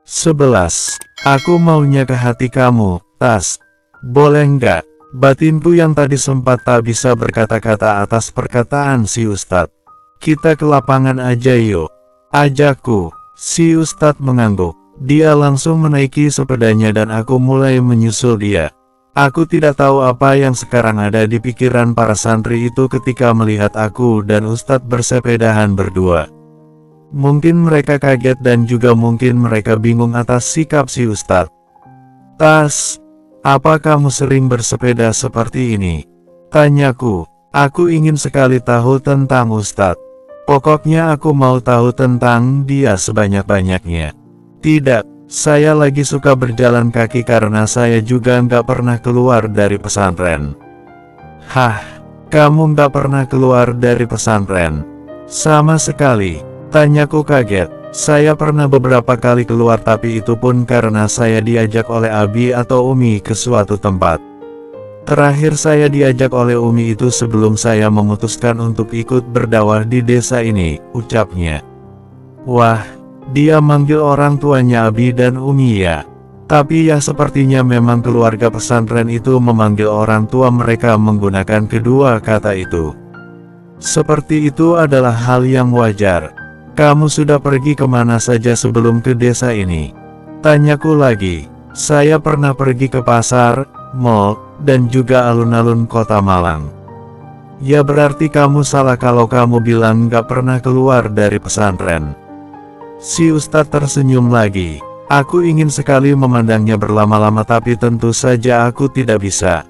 11. Aku maunya ke hati kamu, Tas. Boleh nggak? Batinku yang tadi sempat tak bisa berkata-kata atas perkataan si Ustadz. Kita ke lapangan aja yuk. Ajakku. Si Ustadz mengangguk. Dia langsung menaiki sepedanya dan aku mulai menyusul dia. Aku tidak tahu apa yang sekarang ada di pikiran para santri itu ketika melihat aku dan Ustadz bersepedahan berdua. Mungkin mereka kaget dan juga mungkin mereka bingung atas sikap si Ustadz. Tas, apa kamu sering bersepeda seperti ini? Tanyaku. Aku ingin sekali tahu tentang Ustadz. Pokoknya aku mau tahu tentang dia sebanyak-banyaknya. Tidak, saya lagi suka berjalan kaki karena saya juga nggak pernah keluar dari pesantren. Hah, kamu nggak pernah keluar dari pesantren? Sama sekali. Tanyaku kaget. Saya pernah beberapa kali keluar tapi itu pun karena saya diajak oleh Abi atau Umi ke suatu tempat. Terakhir saya diajak oleh Umi itu sebelum saya memutuskan untuk ikut berdakwah di desa ini, ucapnya. Wah, dia manggil orang tuanya Abi dan Umi ya. Tapi ya sepertinya memang keluarga pesantren itu memanggil orang tua mereka menggunakan kedua kata itu. Seperti itu adalah hal yang wajar. Kamu sudah pergi kemana saja sebelum ke desa ini? Tanyaku lagi. Saya pernah pergi ke pasar, mall, dan juga alun-alun kota Malang. Ya berarti kamu salah kalau kamu bilang gak pernah keluar dari pesantren. Si Ustadz tersenyum lagi. Aku ingin sekali memandangnya berlama-lama tapi tentu saja aku tidak bisa.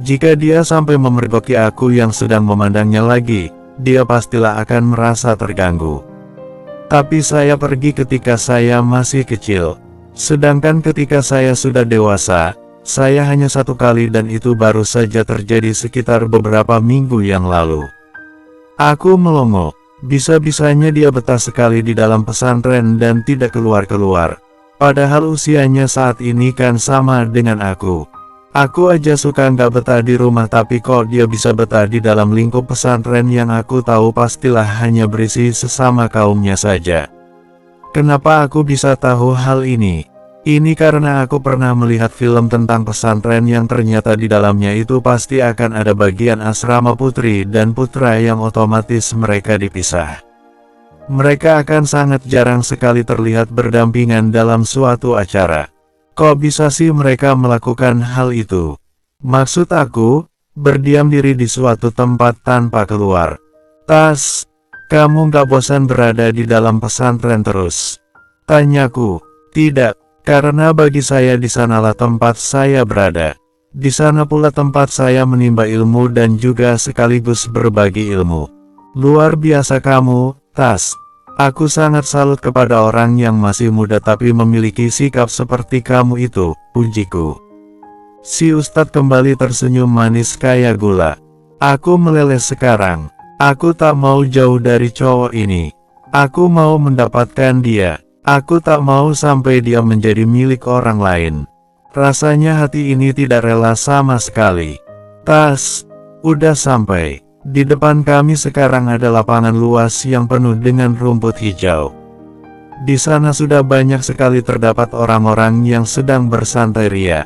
Jika dia sampai memergoki aku yang sedang memandangnya lagi, dia pastilah akan merasa terganggu. Tapi saya pergi ketika saya masih kecil. Sedangkan ketika saya sudah dewasa, saya hanya satu kali dan itu baru saja terjadi sekitar beberapa minggu yang lalu. Aku melongo. Bisa-bisanya dia betah sekali di dalam pesantren dan tidak keluar-keluar. Padahal usianya saat ini kan sama dengan aku. Aku aja suka nggak betah di rumah tapi kok dia bisa betah di dalam lingkup pesantren yang aku tahu pastilah hanya berisi sesama kaumnya saja. Kenapa aku bisa tahu hal ini? Ini karena aku pernah melihat film tentang pesantren yang ternyata di dalamnya itu pasti akan ada bagian asrama putri dan putra yang otomatis mereka dipisah. Mereka akan sangat jarang sekali terlihat berdampingan dalam suatu acara. Kok bisa sih mereka melakukan hal itu? Maksud aku, berdiam diri di suatu tempat tanpa keluar. Tas, kamu gak bosan berada di dalam pesantren terus? Tanyaku. Tidak, karena bagi saya di sanalah tempat saya berada. Di sana pula tempat saya menimba ilmu dan juga sekaligus berbagi ilmu. Luar biasa kamu, Tas. Aku sangat salut kepada orang yang masih muda tapi memiliki sikap seperti kamu itu, pujiku. Si Ustadz kembali tersenyum manis kayak gula. Aku meleleh sekarang. Aku tak mau jauh dari cowok ini. Aku mau mendapatkan dia. Aku tak mau sampai dia menjadi milik orang lain. Rasanya hati ini tidak rela sama sekali. Tas, udah sampai. Di depan kami sekarang ada lapangan luas yang penuh dengan rumput hijau. Di sana sudah banyak sekali terdapat orang-orang yang sedang bersantai ria.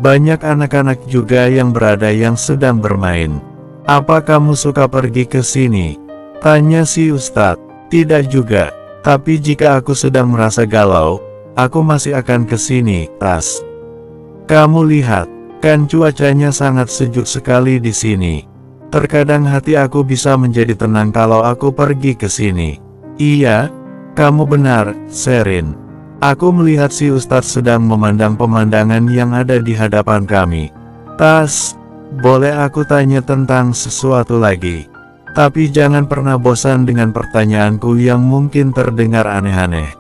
Banyak anak-anak juga yang berada yang sedang bermain. Apa kamu suka pergi ke sini? Tanya si Ustadz. Tidak juga, tapi jika aku sedang merasa galau, aku masih akan ke sini, Tas. Kamu lihat, kan cuacanya sangat sejuk sekali di sini. Terkadang hati aku bisa menjadi tenang kalau aku pergi ke sini. Iya, kamu benar, Sherin. Aku melihat si Ustadz sedang memandang pemandangan yang ada di hadapan kami. Tas, boleh aku tanya tentang sesuatu lagi? Tapi jangan pernah bosan dengan pertanyaanku yang mungkin terdengar aneh-aneh.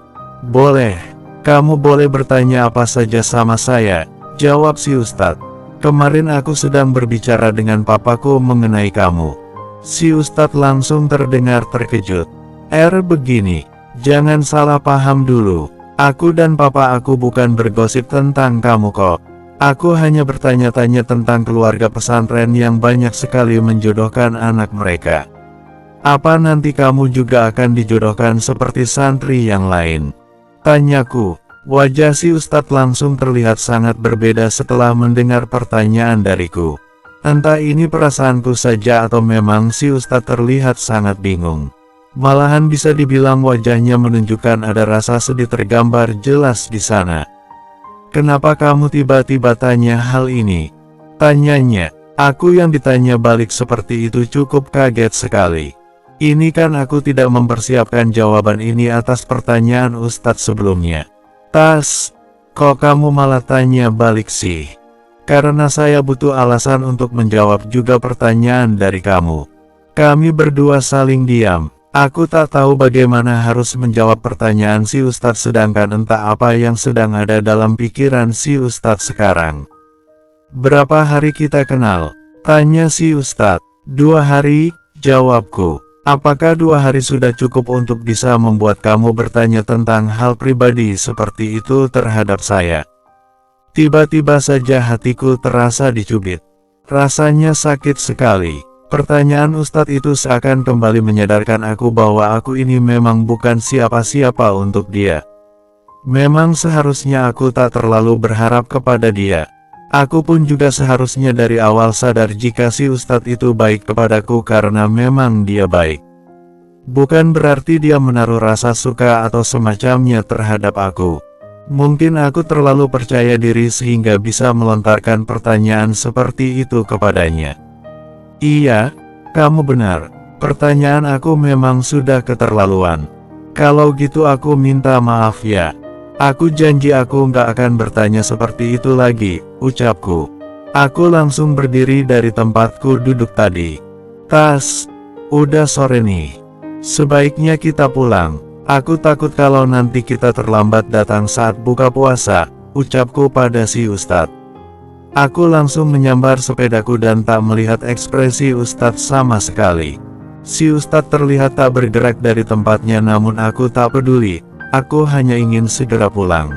Boleh, kamu boleh bertanya apa saja sama saya, jawab si Ustadz. Kemarin aku sedang berbicara dengan papaku mengenai kamu. Si Ustadz langsung terdengar terkejut. Begini, jangan salah paham dulu. Aku dan papa aku bukan bergosip tentang kamu kok. Aku hanya bertanya-tanya tentang keluarga pesantren yang banyak sekali menjodohkan anak mereka. Apa nanti kamu juga akan dijodohkan seperti santri yang lain? Tanyaku. Wajah si Ustadz langsung terlihat sangat berbeda setelah mendengar pertanyaan dariku. Entah ini perasaanku saja atau memang si Ustadz terlihat sangat bingung. Malahan bisa dibilang wajahnya menunjukkan ada rasa sedih tergambar jelas di sana. "Kenapa kamu tiba-tiba tanya hal ini?" tanyanya. Aku yang ditanya balik seperti itu cukup kaget sekali. Ini kan aku tidak mempersiapkan jawaban ini atas pertanyaan Ustadz sebelumnya. "Tas, kok kamu malah tanya balik sih?" "Karena saya butuh alasan untuk menjawab juga pertanyaan dari kamu." Kami berdua saling diam. Aku tak tahu bagaimana harus menjawab pertanyaan si Ustadz sedangkan entah apa yang sedang ada dalam pikiran si Ustadz sekarang. "Berapa hari kita kenal?" tanya si Ustadz. "2 hari, jawabku. "Apakah 2 hari sudah cukup untuk bisa membuat kamu bertanya tentang hal pribadi seperti itu terhadap saya?" Tiba-tiba saja hatiku terasa dicubit. Rasanya sakit sekali. Pertanyaan Ustadz itu seakan kembali menyadarkan aku bahwa aku ini memang bukan siapa-siapa untuk dia. Memang seharusnya aku tak terlalu berharap kepada dia. Aku pun juga seharusnya dari awal sadar jika si Ustadz itu baik kepadaku karena memang dia baik. Bukan berarti dia menaruh rasa suka atau semacamnya terhadap aku. Mungkin aku terlalu percaya diri sehingga bisa melontarkan pertanyaan seperti itu kepadanya. "Iya, kamu benar. Pertanyaan aku memang sudah keterlaluan. Kalau gitu aku minta maaf ya. Aku janji aku nggak akan bertanya seperti itu lagi," ucapku. Aku langsung berdiri dari tempatku duduk tadi. "Tas, udah sore nih. Sebaiknya kita pulang. Aku takut kalau nanti kita terlambat datang saat buka puasa," ucapku pada si Ustadz. Aku langsung menyambar sepedaku dan tak melihat ekspresi Ustadz sama sekali. Si Ustadz terlihat tak bergerak dari tempatnya namun aku tak peduli. Aku hanya ingin segera pulang.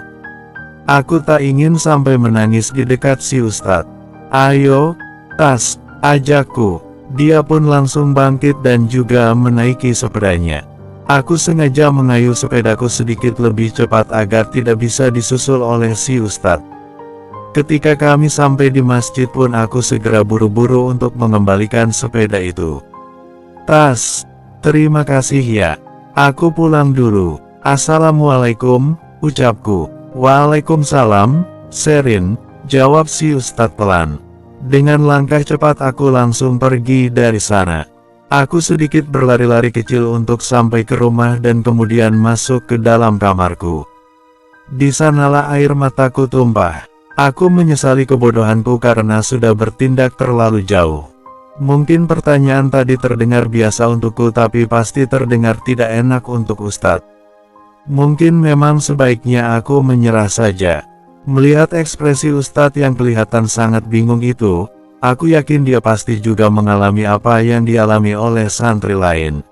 Aku tak ingin sampai menangis di dekat si Ustadz. "Ayo, Tas, ajakku." Dia pun langsung bangkit dan juga menaiki sepedanya. Aku sengaja mengayuh sepedaku sedikit lebih cepat agar tidak bisa disusul oleh si Ustadz. Ketika kami sampai di masjid pun aku segera buru-buru untuk mengembalikan sepeda itu. "Tas, terima kasih ya. Aku pulang dulu. Assalamualaikum," ucapku. "Waalaikumsalam, Sherin," jawab si Ustadz pelan. Dengan langkah cepat aku langsung pergi dari sana. Aku sedikit berlari-lari kecil untuk sampai ke rumah dan kemudian masuk ke dalam kamarku. Di sanalah air mataku tumpah. Aku menyesali kebodohanku karena sudah bertindak terlalu jauh. Mungkin pertanyaan tadi terdengar biasa untukku tapi pasti terdengar tidak enak untuk Ustadz. Mungkin memang sebaiknya aku menyerah saja. Melihat ekspresi Ustadz yang kelihatan sangat bingung itu, aku yakin dia pasti juga mengalami apa yang dialami oleh santri lain.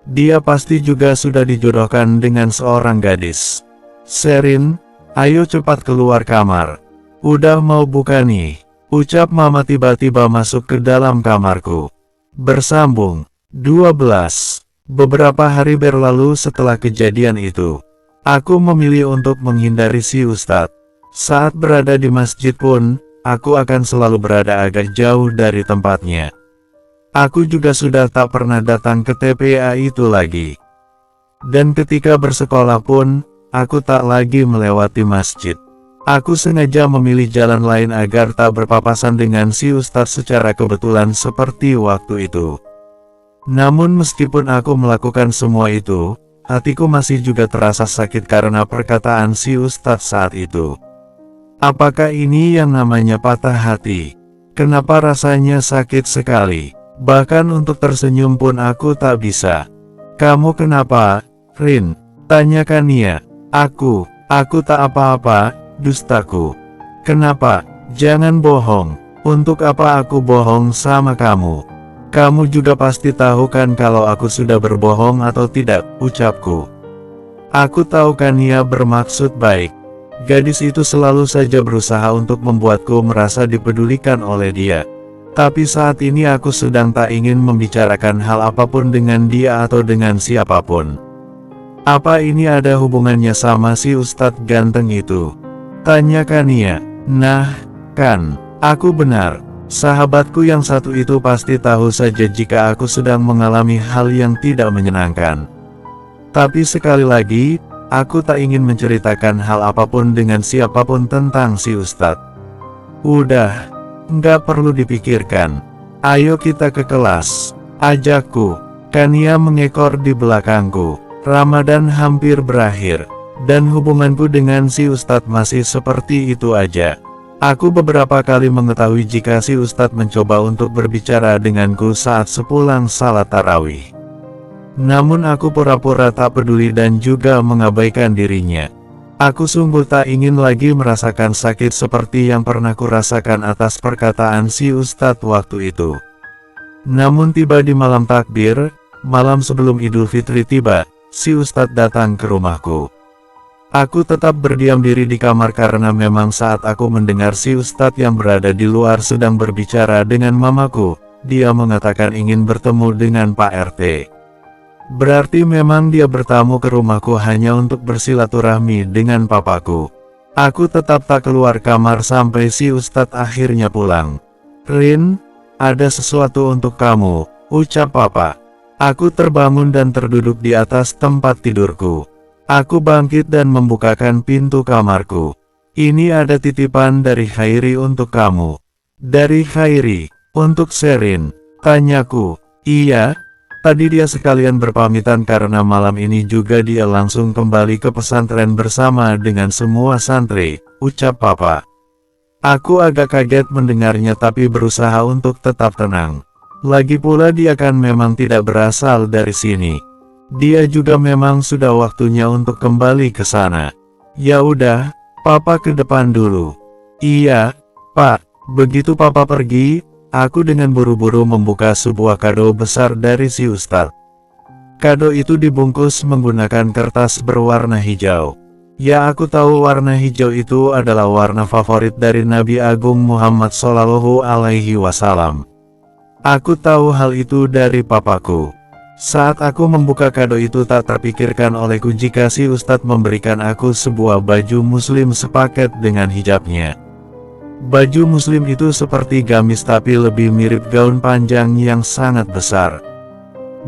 Dia pasti juga sudah dijodohkan dengan seorang gadis. "Sherin, ayo cepat keluar kamar. Udah mau buka nih," ucap Mama tiba-tiba masuk ke dalam kamarku. Bersambung 12. Beberapa hari berlalu setelah kejadian itu. Aku memilih untuk menghindari si Ustadz. Saat berada di masjid pun, aku akan selalu berada agak jauh dari tempatnya. Aku juga sudah tak pernah datang ke TPA itu lagi. Dan ketika bersekolah pun, aku tak lagi melewati masjid. Aku sengaja memilih jalan lain agar tak berpapasan dengan si Ustadz secara kebetulan seperti waktu itu. Namun meskipun aku melakukan semua itu, hatiku masih juga terasa sakit karena perkataan si Ustadz saat itu. Apakah ini yang namanya patah hati? Kenapa rasanya sakit sekali? Bahkan untuk tersenyum pun aku tak bisa. "Kamu kenapa, Rin?" tanyakan Nia. Aku tak apa-apa, dustaku. "Kenapa? Jangan bohong. Untuk apa aku bohong sama kamu? Kamu juga pasti tahu kan kalau aku sudah berbohong atau tidak," ucapku. Aku tahu kan Nia bermaksud baik. Gadis itu selalu saja berusaha untuk membuatku merasa dipedulikan oleh dia. Tapi saat ini aku sedang tak ingin membicarakan hal apapun dengan dia atau dengan siapapun. Apa ini ada hubungannya sama si Ustadz ganteng itu? Tanya Kania. Nah, kan, aku benar. Sahabatku yang satu itu pasti tahu saja jika aku sedang mengalami hal yang tidak menyenangkan. Tapi sekali lagi, aku tak ingin menceritakan hal apapun dengan siapapun tentang si Ustadz. Udah, nggak perlu dipikirkan. Ayo kita ke kelas, ajakku. Kania mengekor di belakangku. Ramadan hampir berakhir, dan hubunganku dengan si Ustadz masih seperti itu aja. Aku beberapa kali mengetahui jika si Ustadz mencoba untuk berbicara denganku saat sepulang salat tarawih. Namun aku pura-pura tak peduli dan juga mengabaikan dirinya. Aku sungguh tak ingin lagi merasakan sakit seperti yang pernah kurasakan atas perkataan si Ustadz waktu itu. Namun tiba di malam takbir, malam sebelum Idul Fitri tiba, si Ustadz datang ke rumahku. Aku tetap berdiam diri di kamar karena memang saat aku mendengar si Ustadz yang berada di luar sedang berbicara dengan mamaku, dia mengatakan ingin bertemu dengan Pak RT. Berarti memang dia bertamu ke rumahku hanya untuk bersilaturahmi dengan papaku. Aku tetap tak keluar kamar sampai si Ustadz akhirnya pulang. "Rin, ada sesuatu untuk kamu," ucap papa. Aku terbangun dan terduduk di atas tempat tidurku. Aku bangkit dan membukakan pintu kamarku. "Ini ada titipan dari Khairi untuk kamu." "Dari Khairi? Untuk Sherin?" tanyaku. "Iya, tadi dia sekalian berpamitan karena malam ini juga dia langsung kembali ke pesantren bersama dengan semua santri," ucap papa. Aku agak kaget mendengarnya tapi berusaha untuk tetap tenang. Lagi pula dia kan memang tidak berasal dari sini. Dia juga memang sudah waktunya untuk kembali ke sana. "Ya udah, papa ke depan dulu." "Iya, Pak." Begitu papa pergi, aku dengan buru-buru membuka sebuah kado besar dari si Ustadz. Kado itu dibungkus menggunakan kertas berwarna hijau. Ya, aku tahu warna hijau itu adalah warna favorit dari Nabi Agung Muhammad Shallallahu Alaihi Wasallam. Aku tahu hal itu dari papaku. Saat aku membuka kado itu tak terpikirkan olehku jika si Ustadz memberikan aku sebuah baju muslim sepaket dengan hijabnya. Baju muslim itu seperti gamis tapi lebih mirip gaun panjang yang sangat besar.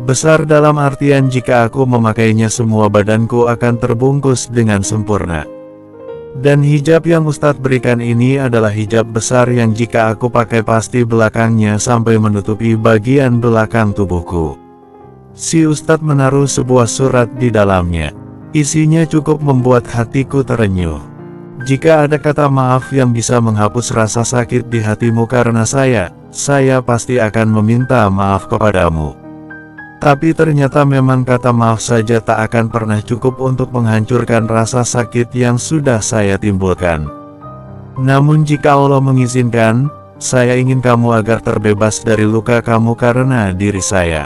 Besar dalam artian jika aku memakainya semua badanku akan terbungkus dengan sempurna. Dan hijab yang Ustadz berikan ini adalah hijab besar yang jika aku pakai pasti belakangnya sampai menutupi bagian belakang tubuhku. Si Ustadz menaruh sebuah surat di dalamnya. Isinya cukup membuat hatiku terenyuh. "Jika ada kata maaf yang bisa menghapus rasa sakit di hatimu karena saya pasti akan meminta maaf kepadamu. Tapi ternyata memang kata maaf saja tak akan pernah cukup untuk menghancurkan rasa sakit yang sudah saya timbulkan. Namun jika Allah mengizinkan, saya ingin kamu agar terbebas dari luka kamu karena diri saya.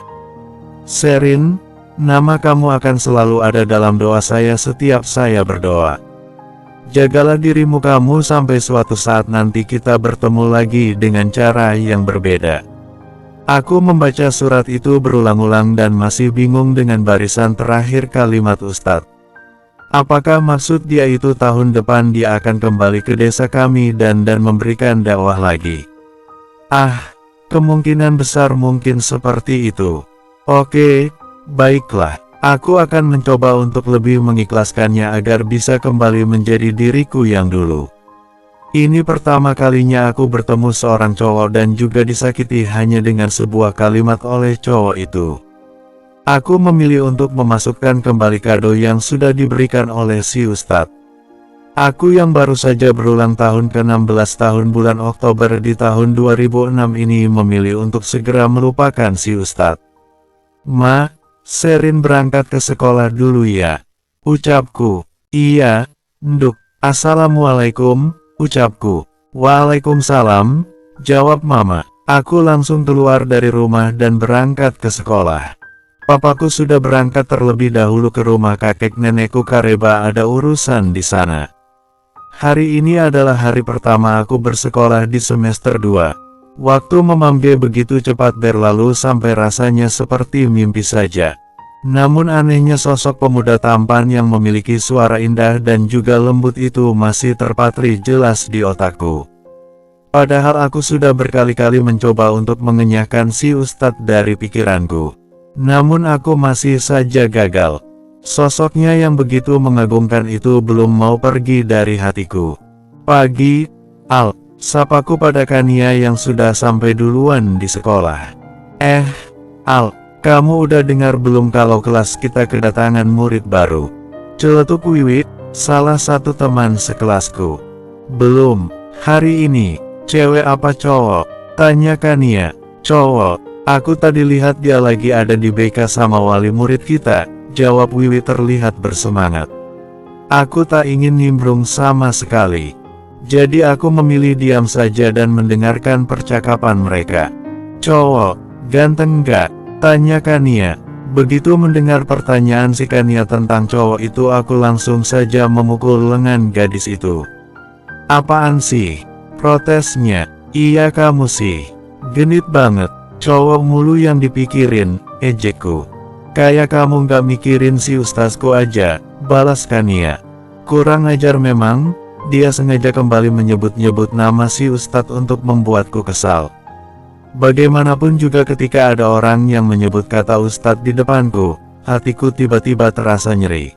Sherin, nama kamu akan selalu ada dalam doa saya setiap saya berdoa. Jagalah dirimu kamu sampai suatu saat nanti kita bertemu lagi dengan cara yang berbeda." Aku membaca surat itu berulang-ulang dan masih bingung dengan barisan terakhir kalimat Ustadz. Apakah maksud dia itu tahun depan dia akan kembali ke desa kami dan memberikan dakwah lagi? Kemungkinan besar mungkin seperti itu. Oke, baiklah. Aku akan mencoba untuk lebih mengikhlaskannya agar bisa kembali menjadi diriku yang dulu. Ini pertama kalinya aku bertemu seorang cowok dan juga disakiti hanya dengan sebuah kalimat oleh cowok itu. Aku memilih untuk memasukkan kembali kado yang sudah diberikan oleh si Ustadz. Aku yang baru saja berulang tahun ke-16 tahun bulan Oktober di tahun 2006 ini memilih untuk segera melupakan si Ustadz. "Ma, Sherin berangkat ke sekolah dulu ya," ucapku. "Iya, Nduk. Assalamualaikum," ucapku. "Waalaikumsalam," jawab mama. Aku langsung keluar dari rumah dan berangkat ke sekolah. Papaku sudah berangkat terlebih dahulu ke rumah kakek nenekku karena ada urusan di sana. Hari ini adalah hari pertama aku bersekolah di semester 2. Waktu memambe begitu cepat berlalu sampai rasanya seperti mimpi saja. Namun anehnya sosok pemuda tampan yang memiliki suara indah dan juga lembut itu masih terpatri jelas di otakku. Padahal aku sudah berkali-kali mencoba untuk mengenyahkan si Ustadz dari pikiranku. Namun aku masih saja gagal. Sosoknya yang begitu mengagumkan itu belum mau pergi dari hatiku. "Pagi, Al," sapaku pada Kania yang sudah sampai duluan di sekolah. Al, kamu udah dengar belum kalau kelas kita kedatangan murid baru?" Celetuk Wiwi, salah satu teman sekelasku. "Belum, hari ini." "Cewek apa cowok?" tanya Kania. "Cowok, aku tadi lihat dia lagi ada di BK sama wali murid kita," jawab Wiwi terlihat bersemangat. Aku tak ingin nimbrung sama sekali. Jadi aku memilih diam saja dan mendengarkan percakapan mereka. "Cowok, ganteng nggak?" tanya Kania. Begitu mendengar pertanyaan si Kania tentang cowok itu aku langsung saja memukul lengan gadis itu. "Apaan sih?" protesnya. "Iya kamu sih. Genit banget. Cowok mulu yang dipikirin," ejekku. "Kayak kamu nggak mikirin si ustazku aja," balas Kania. Kurang ajar memang, dia sengaja kembali menyebut-nyebut nama si ustadz untuk membuatku kesal. Bagaimanapun juga ketika ada orang yang menyebut kata ustadz di depanku, hatiku tiba-tiba terasa nyeri.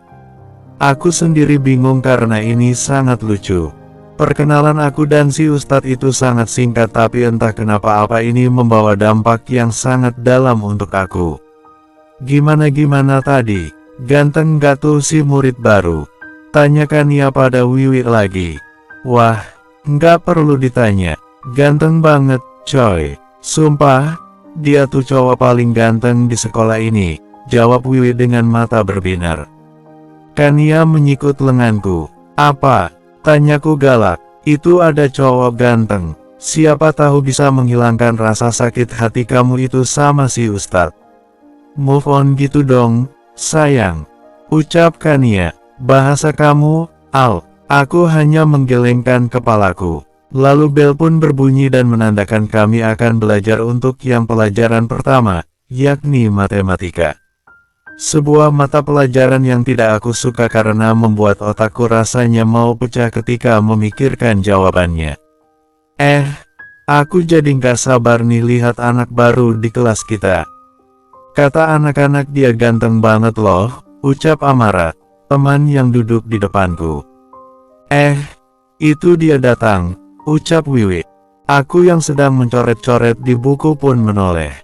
Aku sendiri bingung karena ini sangat lucu. Perkenalan aku dan si ustadz itu sangat singkat tapi entah kenapa apa ini membawa dampak yang sangat dalam untuk aku. Gimana tadi? Ganteng gak tuh si murid baru?" tanya Kania pada Wiwi lagi. "Wah, nggak perlu ditanya. Ganteng banget, coy. Sumpah, dia tuh cowok paling ganteng di sekolah ini," jawab Wiwi dengan mata berbinar. Kania menyikut lenganku. "Apa?" tanyaku galak. "Itu ada cowok ganteng. Siapa tahu bisa menghilangkan rasa sakit hati kamu itu sama si Ustadz. Move on gitu dong, sayang," ucap Kania. "Bahasa kamu, Al." Aku hanya menggelengkan kepalaku. Lalu bel pun berbunyi dan menandakan kami akan belajar untuk yang pelajaran pertama, yakni matematika. Sebuah mata pelajaran yang tidak aku suka karena membuat otakku rasanya mau pecah ketika memikirkan jawabannya. Aku jadi nggak sabar nih lihat anak baru di kelas kita. Kata anak-anak dia ganteng banget loh, ucap Amara, teman yang duduk di depanku. Itu dia datang, ucap Wiwi. Aku yang sedang mencoret-coret di buku pun menoleh.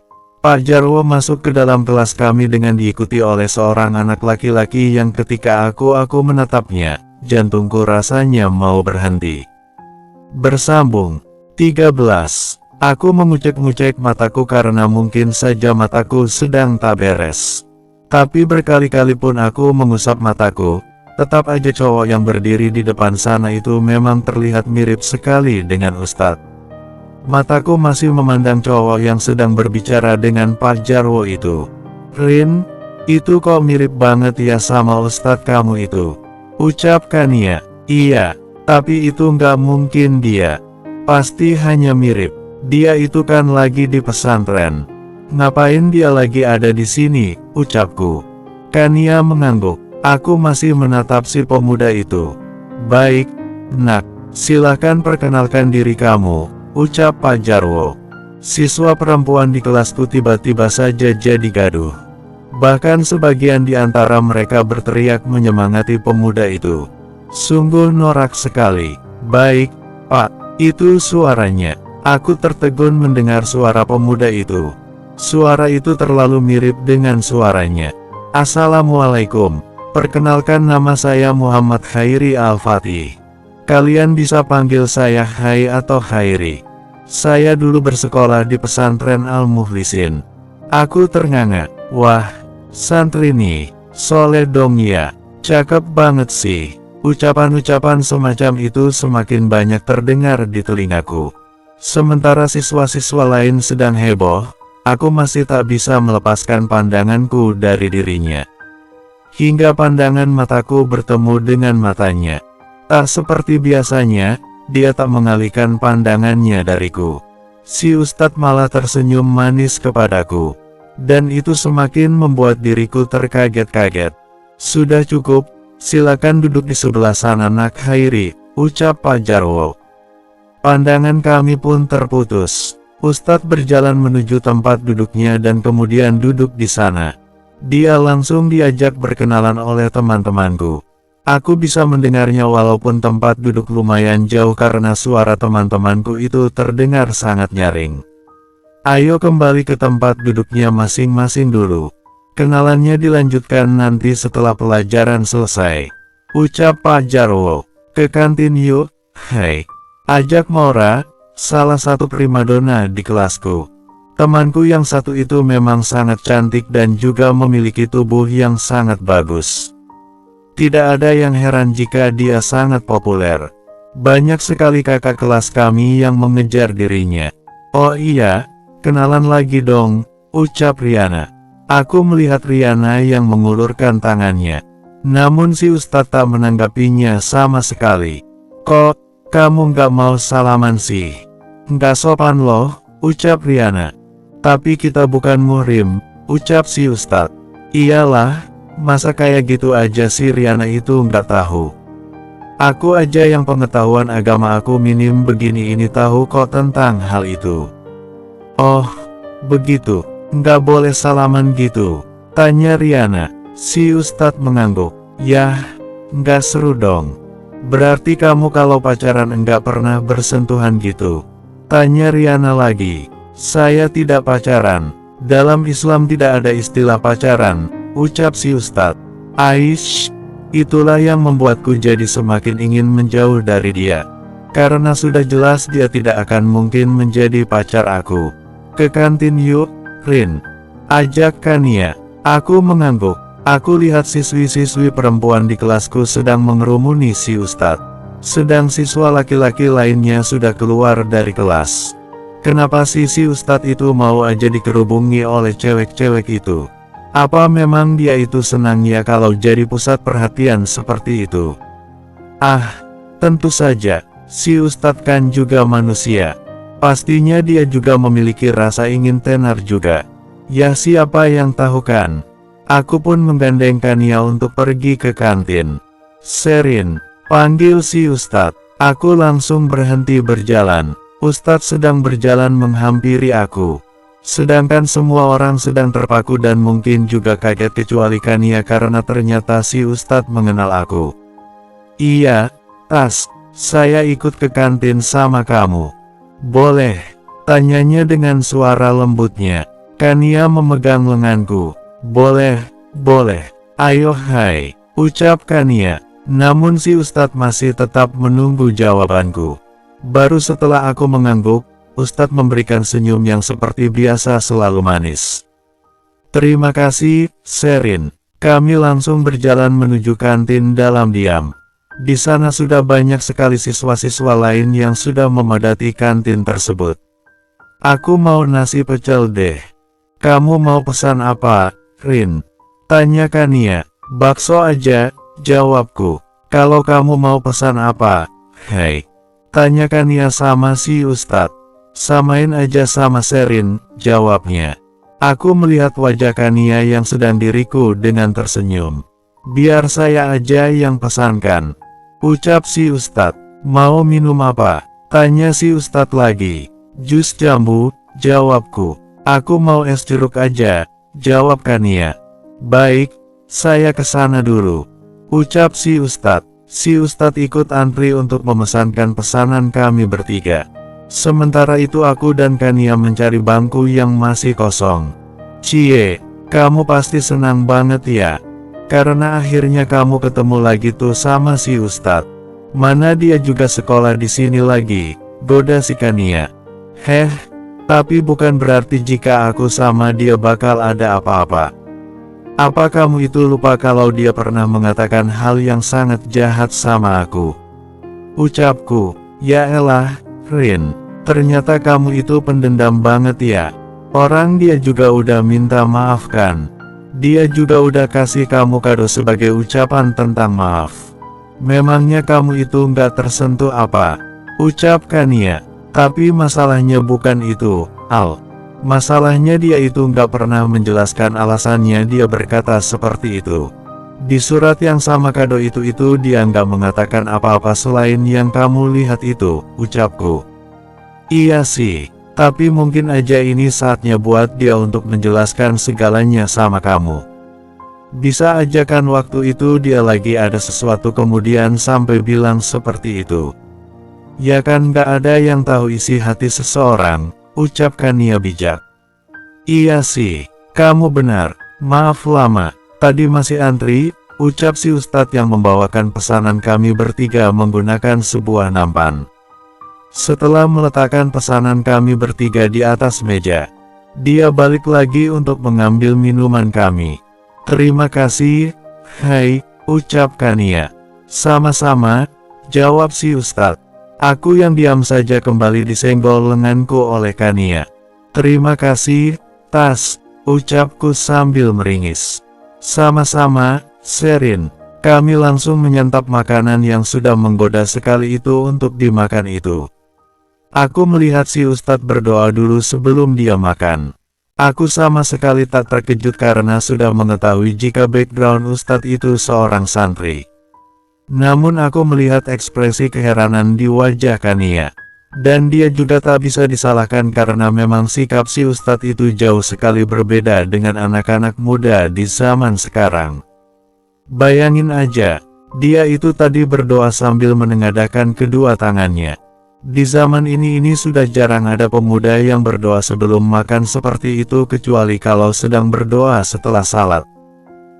Pak Jarwo masuk ke dalam kelas kami dengan diikuti oleh seorang anak laki-laki yang ketika aku menatapnya, jantungku rasanya mau berhenti. Bersambung. 13. Aku mengucek-ngucek mataku karena mungkin saja mataku sedang tak beres. Tapi berkali-kali pun aku mengusap mataku, tetap aja cowok yang berdiri di depan sana itu memang terlihat mirip sekali dengan Ustadz. Mataku masih memandang cowok yang sedang berbicara dengan Pak Jarwo itu. "Rin, itu kok mirip banget ya sama Ustadz kamu itu," ucap Kania. "Iya, tapi itu nggak mungkin dia. Pasti hanya mirip. Dia itu kan lagi di pesantren. Ngapain dia lagi ada di sini?" ucapku. Kania mengangguk. Aku masih menatap si pemuda itu. "Baik, nak, silahkan perkenalkan diri kamu," ucap Pak Jarwo. Siswa perempuan di kelasku tiba-tiba saja jadi gaduh. Bahkan sebagian di antara mereka berteriak menyemangati pemuda itu. Sungguh norak sekali. "Baik, Pak, itu suaranya." Aku tertegun mendengar suara pemuda itu. Suara itu terlalu mirip dengan suaranya. "Assalamualaikum. Perkenalkan nama saya Muhammad Khairi Al-Fatih. Kalian bisa panggil saya Hai atau Khairi. Saya dulu bersekolah di pesantren Al-Mukhlisin." Aku ternganga. "Wah, santri nih, soleh dong ya. Cakep banget sih." Ucapan-ucapan semacam itu semakin banyak terdengar di telingaku. Sementara siswa-siswa lain sedang heboh, aku masih tak bisa melepaskan pandanganku dari dirinya. Hingga pandangan mataku bertemu dengan matanya. Tak seperti biasanya, dia tak mengalihkan pandangannya dariku. Si Ustadz malah tersenyum manis kepadaku. Dan itu semakin membuat diriku terkaget-kaget. Sudah cukup, silakan duduk di sebelah sana Nak Hairi, ucap Pak Jarwo. Pandangan kami pun terputus. Ustadz berjalan menuju tempat duduknya dan kemudian duduk di sana. Dia langsung diajak berkenalan oleh teman-temanku. Aku bisa mendengarnya walaupun tempat duduk lumayan jauh karena suara teman-temanku itu terdengar sangat nyaring. Ayo kembali ke tempat duduknya masing-masing dulu. Kenalannya dilanjutkan nanti setelah pelajaran selesai, ucap Pak Jarwo. Ke kantin yuk, hei. Ajak Maura, salah satu primadona di kelasku. Temanku yang satu itu memang sangat cantik dan juga memiliki tubuh yang sangat bagus. Tidak ada yang heran jika dia sangat populer. Banyak sekali kakak kelas kami yang mengejar dirinya. Oh iya, kenalan lagi dong, ucap Riana. Aku melihat Riana yang mengulurkan tangannya. Namun si Ustadz tak menanggapinya sama sekali. Kok, kamu nggak mau salaman sih? Nggak sopan loh, ucap Riana. Tapi kita bukan muhrim, ucap si Ustadz. Iyalah. Masa kayak gitu aja sih Riana itu nggak tahu. Aku aja yang pengetahuan agama aku minim begini ini tahu kok tentang hal itu. Oh, begitu, nggak boleh salaman gitu, tanya Riana. Si Ustadz mengangguk. Yah, nggak seru dong. Berarti kamu kalau pacaran enggak pernah bersentuhan gitu, tanya Riana lagi. Saya tidak pacaran. Dalam Islam tidak ada istilah pacaran, ucap si Ustadz. Aish, itulah yang membuatku jadi semakin ingin menjauh dari dia. Karena sudah jelas dia tidak akan mungkin menjadi pacar aku. Ke kantin yuk, Rin. Ajak Kania. Aku mengangguk. Aku lihat siswi-siswi perempuan di kelasku sedang mengerumuni si Ustadz. Sedang siswa laki-laki lainnya sudah keluar dari kelas. Kenapa si Ustadz itu mau aja dikerubungi oleh cewek-cewek itu? Apa memang dia itu senang ya kalau jadi pusat perhatian seperti itu? Ah, tentu saja, si Ustadz kan juga manusia. Pastinya dia juga memiliki rasa ingin tenar juga. Ya siapa yang tahu kan? Aku pun menggandeng Kania untuk pergi ke kantin. Sherin, panggil si Ustadz. Aku langsung berhenti berjalan. Ustadz sedang berjalan menghampiri aku. Sedangkan semua orang sedang terpaku dan mungkin juga kaget kecuali Kania karena ternyata si Ustadz mengenal aku. Iya, Tas, saya ikut ke kantin sama kamu. Boleh, tanyanya dengan suara lembutnya. Kania memegang lenganku. Boleh, boleh. Ayo hai, ucap Kania. Namun si Ustadz masih tetap menunggu jawabanku. Baru setelah aku mengangguk, Ustadz memberikan senyum yang seperti biasa selalu manis. Terima kasih, Sherin. Kami langsung berjalan menuju kantin dalam diam. Di sana sudah banyak sekali siswa-siswa lain yang sudah memadati kantin tersebut. Aku mau nasi pecel deh. Kamu mau pesan apa, Rin? Tanya Kania. Bakso aja, jawabku. Kalau kamu mau pesan apa, hei? Tanya Kania sama si Ustadz. Samain aja sama Sherin, jawabnya. Aku melihat wajah Kania yang sedang diriku dengan tersenyum. Biar saya aja yang pesankan, ucap si Ustadz. Mau minum apa? Tanya si Ustadz lagi. Jus jambu, jawabku. Aku mau es jeruk aja, jawab Kania. Baik, saya kesana dulu, ucap si Ustadz. Si Ustadz ikut antri untuk memesankan pesanan kami bertiga. Sementara itu aku dan Kania mencari bangku yang masih kosong. Cie, kamu pasti senang banget ya? Karena akhirnya kamu ketemu lagi tuh sama si Ustadz. Mana dia juga sekolah di sini lagi, goda si Kania. Heh, tapi bukan berarti jika aku sama dia bakal ada apa-apa. Apa kamu itu lupa kalau dia pernah mengatakan hal yang sangat jahat sama aku? Ucapku, ya elah, Rin, ternyata kamu itu pendendam banget ya. Orang dia juga udah minta maaf kan? Dia juga udah kasih kamu kado sebagai ucapan tentang maaf. Memangnya kamu itu nggak tersentuh apa? Ucap Kania. Tapi masalahnya bukan itu, Al. Masalahnya dia itu nggak pernah menjelaskan alasannya dia berkata seperti itu. Di surat yang sama kado itu dia nggak mengatakan apa-apa selain yang kamu lihat itu, ucapku. Iya sih, tapi mungkin aja ini saatnya buat dia untuk menjelaskan segalanya sama kamu. Bisa aja kan waktu itu dia lagi ada sesuatu kemudian sampai bilang seperti itu. Ya kan nggak ada yang tahu isi hati seseorang, ucap Kania bijak. Iya sih, kamu benar, maaf lama, tadi masih antri, ucap si Ustadz yang membawakan pesanan kami bertiga menggunakan sebuah nampan. Setelah meletakkan pesanan kami bertiga di atas meja, dia balik lagi untuk mengambil minuman kami. Terima kasih, hai, ucap Kania. Sama-sama, jawab si Ustadz. Aku yang diam saja kembali disenggol lenganku oleh Kania. Terima kasih, Tas, ucapku sambil meringis. Sama-sama, Sherin. Kami langsung menyantap makanan yang sudah menggoda sekali itu untuk dimakan itu. Aku melihat si Ustadz berdoa dulu sebelum dia makan. Aku sama sekali tak terkejut karena sudah mengetahui jika background Ustadz itu seorang santri. Namun aku melihat ekspresi keheranan di wajah Kania. Dan dia juga tak bisa disalahkan karena memang sikap si Ustadz itu jauh sekali berbeda dengan anak-anak muda di zaman sekarang. Bayangin aja, dia itu tadi berdoa sambil menengadahkan kedua tangannya. Di zaman ini sudah jarang ada pemuda yang berdoa sebelum makan seperti itu kecuali kalau sedang berdoa setelah salat.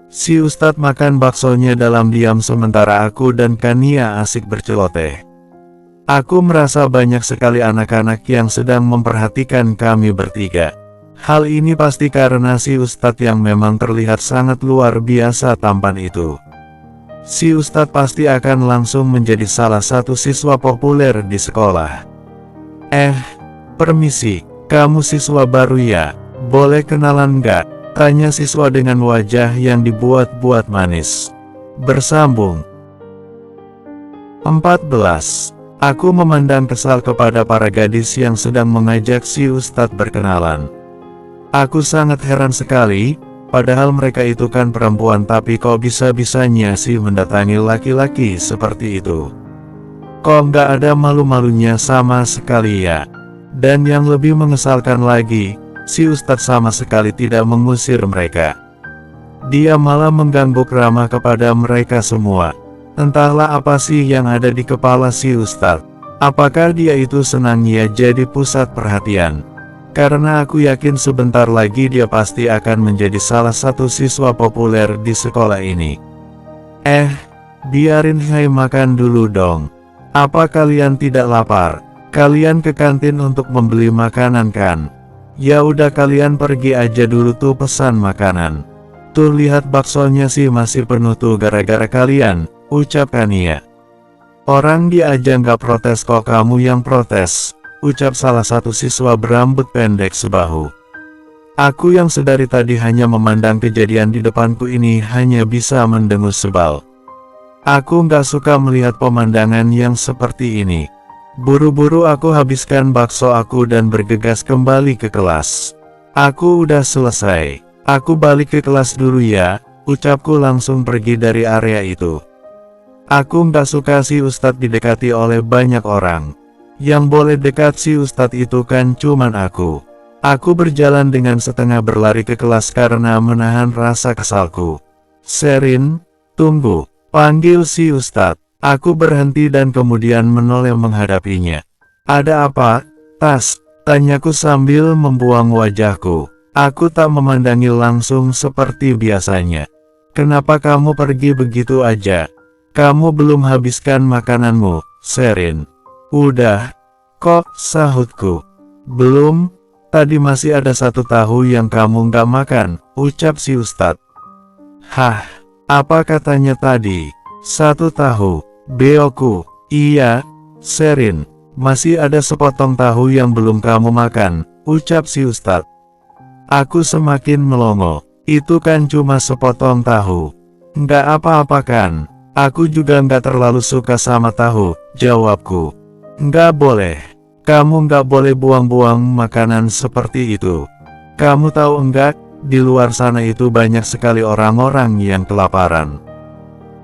Si Ustadz makan baksonya dalam diam sementara aku dan Kania asik berceloteh. Aku merasa banyak sekali anak-anak yang sedang memperhatikan kami bertiga. Hal ini pasti karena si Ustadz yang memang terlihat sangat luar biasa tampan itu. Si Ustadz pasti akan langsung menjadi salah satu siswa populer di sekolah. Permisi, kamu siswa baru ya? Boleh kenalan nggak? Tanya siswa dengan wajah yang dibuat-buat manis. Bersambung. 14. Aku memandang kesal kepada para gadis yang sedang mengajak si Ustadz berkenalan. Aku sangat heran sekali, padahal mereka itu kan perempuan tapi kok bisa-bisanya sih mendatangi laki-laki seperti itu. Kok nggak ada malu-malunya sama sekali ya? Dan yang lebih mengesalkan lagi, si Ustadz sama sekali tidak mengusir mereka. Dia malah mengganggu ramah kepada mereka semua. Entahlah apa sih yang ada di kepala si Ustadz. Apakah dia itu senang ya jadi pusat perhatian? Karena aku yakin sebentar lagi dia pasti akan menjadi salah satu siswa populer di sekolah ini. Biarin Hai makan dulu dong. Apa kalian tidak lapar? Kalian ke kantin untuk membeli makanan kan? Ya udah kalian pergi aja dulu tuh pesan makanan. Tuh lihat baksonya sih masih penuh tuh gara-gara kalian, ucap Kania. Orang dia aja nggak protes kok kamu yang protes, ucap salah satu siswa berambut pendek sebahu. Aku yang sedari tadi hanya memandang kejadian di depanku ini hanya bisa mendengus sebal. Aku nggak suka melihat pemandangan yang seperti ini. Buru-buru aku habiskan bakso aku dan bergegas kembali ke kelas. Aku udah selesai. Aku balik ke kelas dulu ya, ucapku langsung pergi dari area itu. Aku nggak suka si Ustadz didekati oleh banyak orang. Yang boleh dekat si Ustadz itu kan cuman aku. Aku berjalan dengan setengah berlari ke kelas karena menahan rasa kesalku. Sherin, tunggu, panggil si Ustadz. Aku berhenti dan kemudian menoleh menghadapinya. Ada apa, Tas? Tanyaku sambil membuang wajahku. Aku tak memandangi langsung seperti biasanya. Kenapa kamu pergi begitu aja? Kamu belum habiskan makananmu, Sherin. Udah. Kok, sahutku. Belum, tadi masih ada 1 tahu yang kamu nggak makan, ucap si Ustadz. Hah, apa katanya tadi? 1 tahu. Beoku, iya, Sherin, masih ada sepotong tahu yang belum kamu makan, ucap si Ustadz. Aku semakin melongo, itu kan cuma sepotong tahu. Nggak apa-apa kan, aku juga nggak terlalu suka sama tahu, jawabku. Nggak boleh, kamu nggak boleh buang-buang makanan seperti itu, Kamu tahu enggak, di luar sana itu banyak sekali orang-orang yang kelaparan.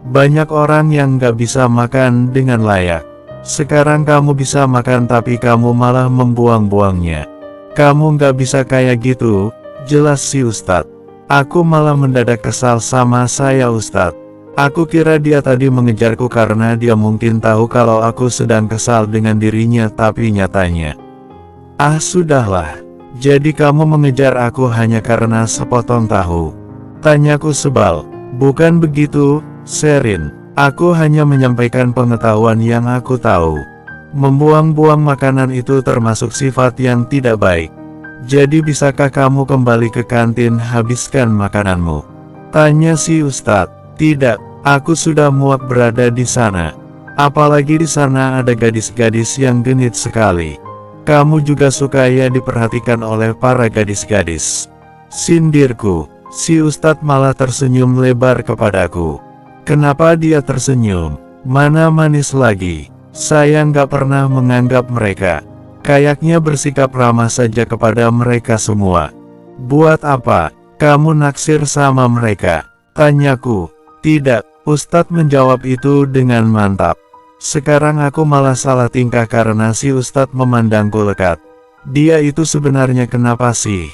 Banyak orang yang gak bisa makan dengan layak. Sekarang kamu bisa makan tapi kamu malah membuang-buangnya. Kamu gak bisa kayak gitu, jelas si Ustadz. Aku malah mendadak kesal sama saya Ustadz. Aku kira dia tadi mengejarku karena dia mungkin tahu kalau aku sedang kesal dengan dirinya, tapi nyatanya, ah sudahlah. Jadi kamu mengejar aku hanya karena sepotong tahu? Tanyaku sebal. Bukan begitu, Sherin. Aku hanya menyampaikan pengetahuan yang aku tahu. Membuang-buang makanan itu termasuk sifat yang tidak baik. Jadi bisakah kamu kembali ke kantin habiskan makananmu? Tanya si Ustadz. Tidak, aku sudah muak berada di sana. Apalagi di sana ada gadis-gadis yang genit sekali. Kamu juga suka ya diperhatikan oleh para gadis-gadis. Sindirku. Si Ustadz malah tersenyum lebar kepadaku. Kenapa dia tersenyum? Mana manis lagi. Saya nggak pernah menganggap mereka. Kayaknya bersikap ramah saja kepada mereka semua. Buat apa? Kamu naksir sama mereka? Tanyaku. Tidak, Ustadz menjawab itu dengan mantap. Sekarang aku malah salah tingkah karena si Ustadz memandangku lekat. Dia itu sebenarnya kenapa sih?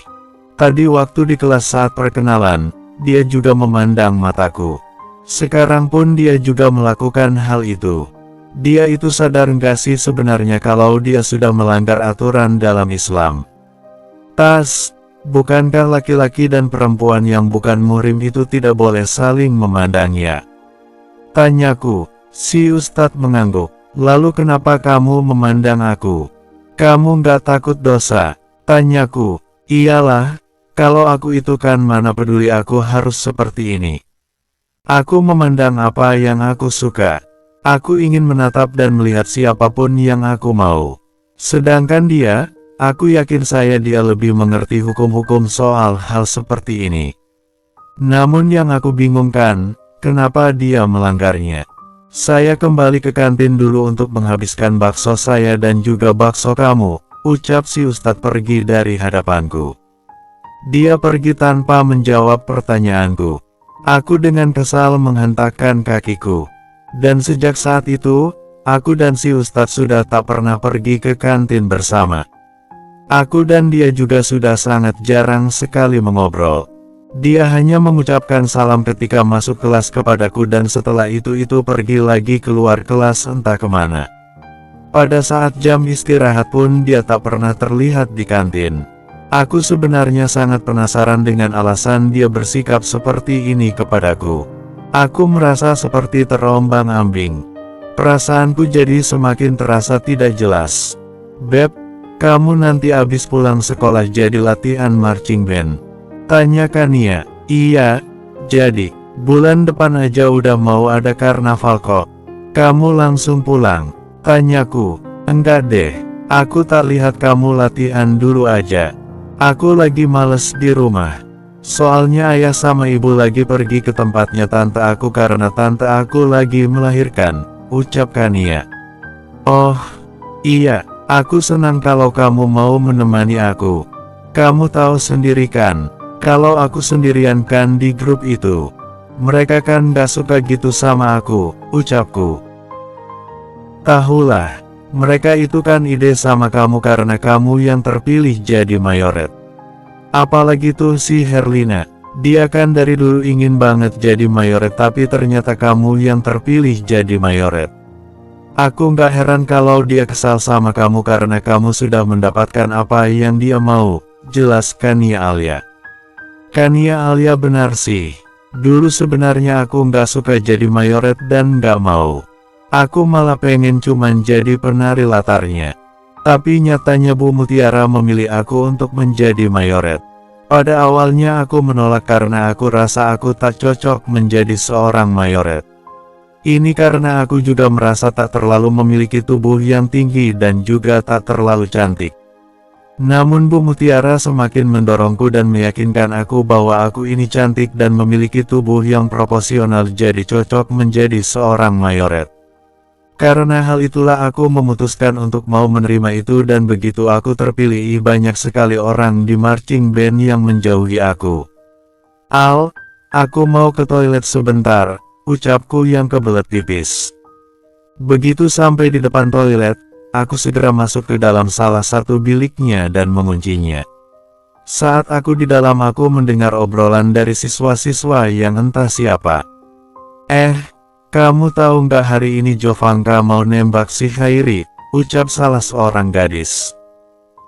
Tadi waktu di kelas saat perkenalan, dia juga memandang mataku. Sekarang pun dia juga melakukan hal itu. Dia itu sadar nggak sih sebenarnya kalau dia sudah melanggar aturan dalam Islam? Bukankah laki-laki dan perempuan yang bukan muhrim itu tidak boleh saling memandangnya? Tanyaku. Si Ustadz mengangguk. Lalu kenapa kamu memandang aku? Kamu nggak takut dosa? Tanyaku. Iyalah, kalau aku itu kan mana peduli aku harus seperti ini. Aku memandang apa yang aku suka. Aku ingin menatap dan melihat siapapun yang aku mau. Sedangkan dia, aku yakin dia lebih mengerti hukum-hukum soal hal seperti ini. Namun yang aku bingungkan, kenapa dia melanggarnya? Saya kembali ke kantin dulu untuk menghabiskan bakso saya dan juga bakso kamu, ucap si Ustadz pergi dari hadapanku. Dia pergi tanpa menjawab pertanyaanku. Aku dengan kesal menghentakkan kakiku. Dan sejak saat itu, aku dan si Ustadz sudah tak pernah pergi ke kantin bersama. Aku dan dia juga sudah sangat jarang sekali mengobrol. Dia hanya mengucapkan salam ketika masuk kelas kepadaku dan setelah itu pergi lagi keluar kelas entah kemana. Pada saat jam istirahat pun dia tak pernah terlihat di kantin. Aku sebenarnya sangat penasaran dengan alasan dia bersikap seperti ini kepadaku. Aku merasa seperti terombang-ambing. Perasaanku jadi semakin terasa tidak jelas. Beb, kamu nanti abis pulang sekolah jadi latihan marching band? Tanya Kania. Iya, jadi, bulan depan aja udah mau ada karnaval kok. Kamu langsung pulang? Tanyaku. Enggak deh, aku tak lihat kamu latihan dulu aja. Aku lagi males di rumah. Soalnya ayah sama ibu lagi pergi ke tempatnya tante aku karena tante aku lagi melahirkan, ucap Kania. Oh, iya, aku senang kalau kamu mau menemani aku. Kamu tahu sendiri kan, kalau aku sendirian kan di grup itu. Mereka kan gak suka gitu sama aku, ucapku. Tahulah. Mereka itu kan ide sama kamu karena kamu yang terpilih jadi mayoret. Apalagi tuh si Herlina, dia kan dari dulu ingin banget jadi mayoret tapi ternyata kamu yang terpilih jadi mayoret. Aku nggak heran kalau dia kesal sama kamu karena kamu sudah mendapatkan apa yang dia mau, jelas Kania Alia. Kania Alia benar sih, dulu sebenarnya aku nggak suka jadi mayoret dan nggak mau. Aku malah pengen cuman jadi penari latarnya. Tapi nyatanya Bu Mutiara memilih aku untuk menjadi mayoret. Pada awalnya aku menolak karena aku rasa aku tak cocok menjadi seorang mayoret. Ini karena aku juga merasa tak terlalu memiliki tubuh yang tinggi dan juga tak terlalu cantik. Namun Bu Mutiara semakin mendorongku dan meyakinkan aku bahwa aku ini cantik dan memiliki tubuh yang proporsional jadi cocok menjadi seorang mayoret. Karena hal itulah aku memutuskan untuk mau menerima itu dan begitu aku terpilih banyak sekali orang di marching band yang menjauhi aku. Al, aku mau ke toilet sebentar, ucapku yang kebelet pipis. Begitu sampai di depan toilet, aku segera masuk ke dalam salah satu biliknya dan menguncinya. Saat aku di dalam aku mendengar obrolan dari siswa-siswa yang entah siapa. Kamu tahu nggak hari ini Jovanka mau nembak si Hairi, ucap salah seorang gadis.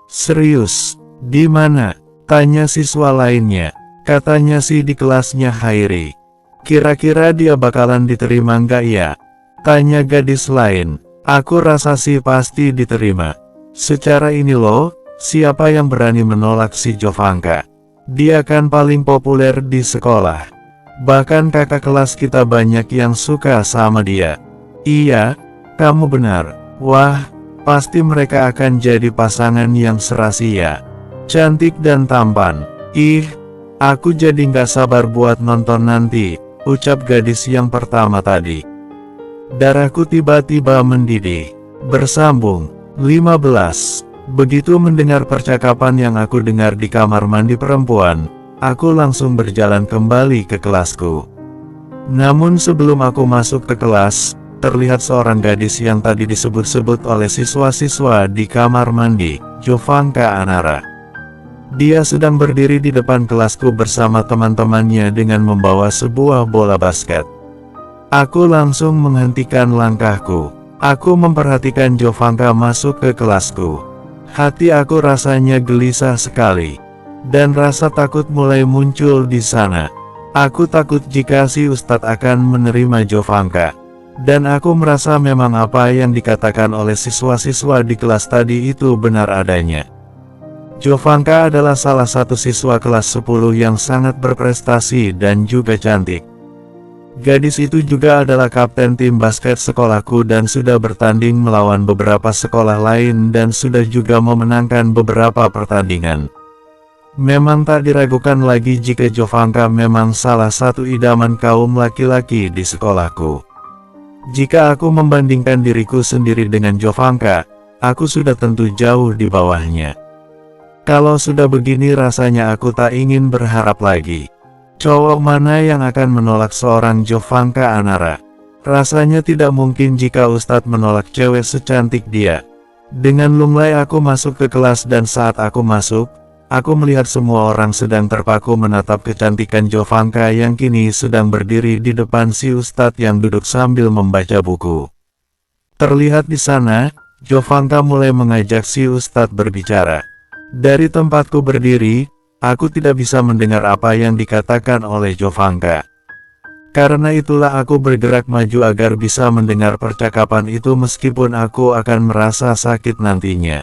Serius, di mana? Tanya siswa lainnya. Katanya sih di kelasnya Hairi. Kira-kira dia bakalan diterima nggak ya? Tanya gadis lain. Aku rasa sih pasti diterima. Secara ini loh, siapa yang berani menolak si Jovanka? Dia kan paling populer di sekolah. Bahkan kakak kelas kita banyak yang suka sama dia. Iya, kamu benar. Wah, pasti mereka akan jadi pasangan yang serasi ya. Cantik dan tampan. Aku jadi nggak sabar buat nonton nanti, ucap gadis yang pertama tadi. Darahku tiba-tiba mendidih. Bersambung. 15. Begitu mendengar percakapan yang aku dengar di kamar mandi perempuan, aku langsung berjalan kembali ke kelasku. Namun sebelum aku masuk ke kelas, terlihat seorang gadis yang tadi disebut-sebut oleh siswa-siswa di kamar mandi, Jovanka Anara. Dia sedang berdiri di depan kelasku bersama teman-temannya dengan membawa sebuah bola basket. Aku langsung menghentikan langkahku. Aku memperhatikan Jovanka masuk ke kelasku. Hati aku rasanya gelisah sekali. Dan rasa takut mulai muncul di sana. Aku takut jika si Ustadz akan menerima Jovanka. Dan aku merasa memang apa yang dikatakan oleh siswa-siswa di kelas tadi itu benar adanya. Jovanka adalah salah satu siswa kelas 10 yang sangat berprestasi dan juga cantik. Gadis itu juga adalah kapten tim basket sekolahku dan sudah bertanding melawan beberapa sekolah lain dan sudah juga memenangkan beberapa pertandingan. Memang tak diragukan lagi jika Jovanka memang salah satu idaman kaum laki-laki di sekolahku. Jika aku membandingkan diriku sendiri dengan Jovanka, aku sudah tentu jauh di bawahnya. Kalau sudah begini rasanya aku tak ingin berharap lagi. Cowok mana yang akan menolak seorang Jovanka Anara? Rasanya tidak mungkin jika Ustadz menolak cewek secantik dia. Dengan lunglai aku masuk ke kelas dan saat aku masuk, aku melihat semua orang sedang terpaku menatap kecantikan Jovanka yang kini sedang berdiri di depan si Ustadz yang duduk sambil membaca buku. Terlihat di sana, Jovanka mulai mengajak si Ustadz berbicara. Dari tempatku berdiri, aku tidak bisa mendengar apa yang dikatakan oleh Jovanka. Karena itulah aku bergerak maju agar bisa mendengar percakapan itu meskipun aku akan merasa sakit nantinya.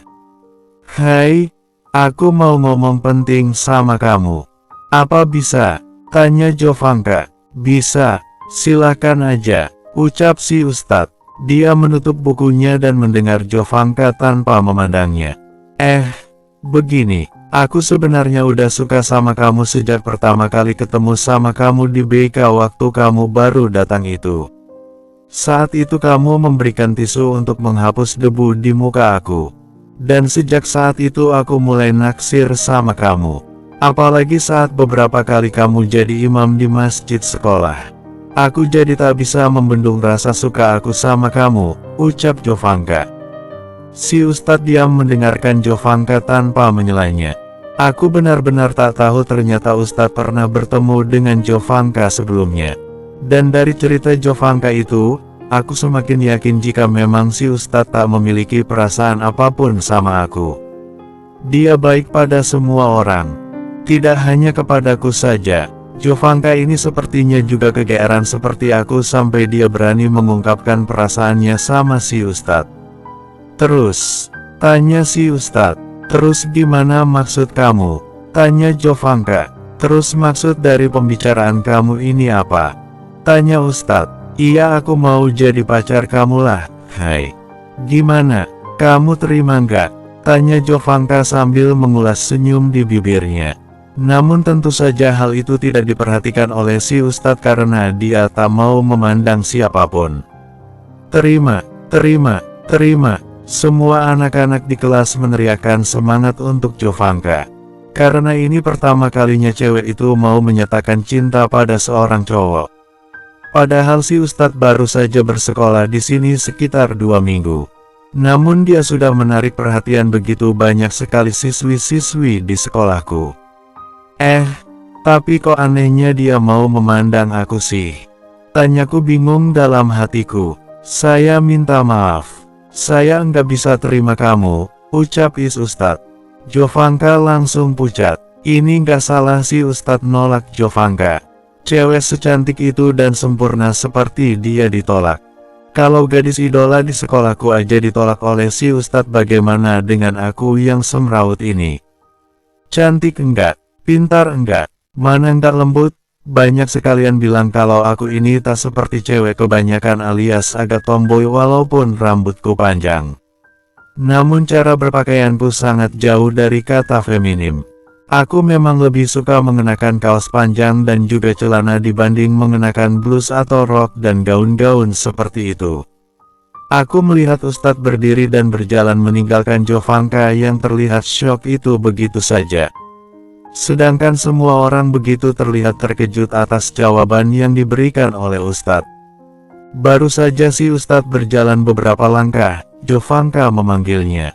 Hai, aku mau ngomong penting sama kamu. Apa bisa? Tanya Jovanka. Bisa, silakan aja, ucap si Ustadz. Dia menutup bukunya dan mendengar Jovanka tanpa memandangnya. Begini, aku sebenarnya udah suka sama kamu sejak pertama kali ketemu sama kamu di BK waktu kamu baru datang itu. Saat itu kamu memberikan tisu untuk menghapus debu di muka aku. Dan sejak saat itu aku mulai naksir sama kamu. Apalagi saat beberapa kali kamu jadi imam di masjid sekolah. Aku jadi tak bisa membendung rasa suka aku sama kamu, ucap Jovanka. Si Ustadz diam mendengarkan Jovanka tanpa menyelanya. Aku benar-benar tak tahu ternyata Ustadz pernah bertemu dengan Jovanka sebelumnya. Dan dari cerita Jovanka itu, aku semakin yakin jika memang si Ustadz tak memiliki perasaan apapun sama aku. Dia baik pada semua orang. Tidak hanya kepadaku saja. Jovanka ini sepertinya juga kegeeran seperti aku sampai dia berani mengungkapkan perasaannya sama si Ustadz. Terus, tanya si Ustadz. Terus gimana maksud kamu? Tanya Jovanka. Terus maksud dari pembicaraan kamu ini apa? Tanya Ustadz. Iya, aku mau jadi pacar kamu lah. Hai. Gimana? Kamu terima nggak? Tanya Jovanka sambil mengulas senyum di bibirnya. Namun tentu saja hal itu tidak diperhatikan oleh si Ustadz karena dia tak mau memandang siapapun. Terima, Terima, terima. Semua anak-anak di kelas meneriakkan semangat untuk Jovanka. Karena ini pertama kalinya cewek itu mau menyatakan cinta pada seorang cowok. Padahal si Ustadz baru saja bersekolah di sini sekitar 2 minggu. Namun dia sudah menarik perhatian begitu banyak sekali siswi-siswi di sekolahku. Tapi kok anehnya dia mau memandang aku sih? Tanyaku bingung dalam hatiku. Saya minta maaf. Saya nggak bisa terima kamu, ucap Ustadz. Jovanka langsung pucat. Ini nggak salah si Ustadz nolak Jovanka. Cewek secantik itu dan sempurna seperti dia ditolak. Kalau gadis idola di sekolahku aja ditolak oleh si Ustadz, bagaimana dengan aku yang semrawut ini? Cantik enggak? Pintar enggak? Mana enggak lembut? Banyak sekalian bilang kalau aku ini tak seperti cewek kebanyakan alias agak tomboy walaupun rambutku panjang. Namun cara berpakaianku sangat jauh dari kata feminim. Aku memang lebih suka mengenakan kaos panjang dan juga celana dibanding mengenakan blus atau rok dan gaun-gaun seperti itu. Aku melihat Ustadz berdiri dan berjalan meninggalkan Jovanka yang terlihat syok itu begitu saja. Sedangkan semua orang begitu terlihat terkejut atas jawaban yang diberikan oleh Ustadz. Baru saja si Ustadz berjalan beberapa langkah, Jovanka memanggilnya.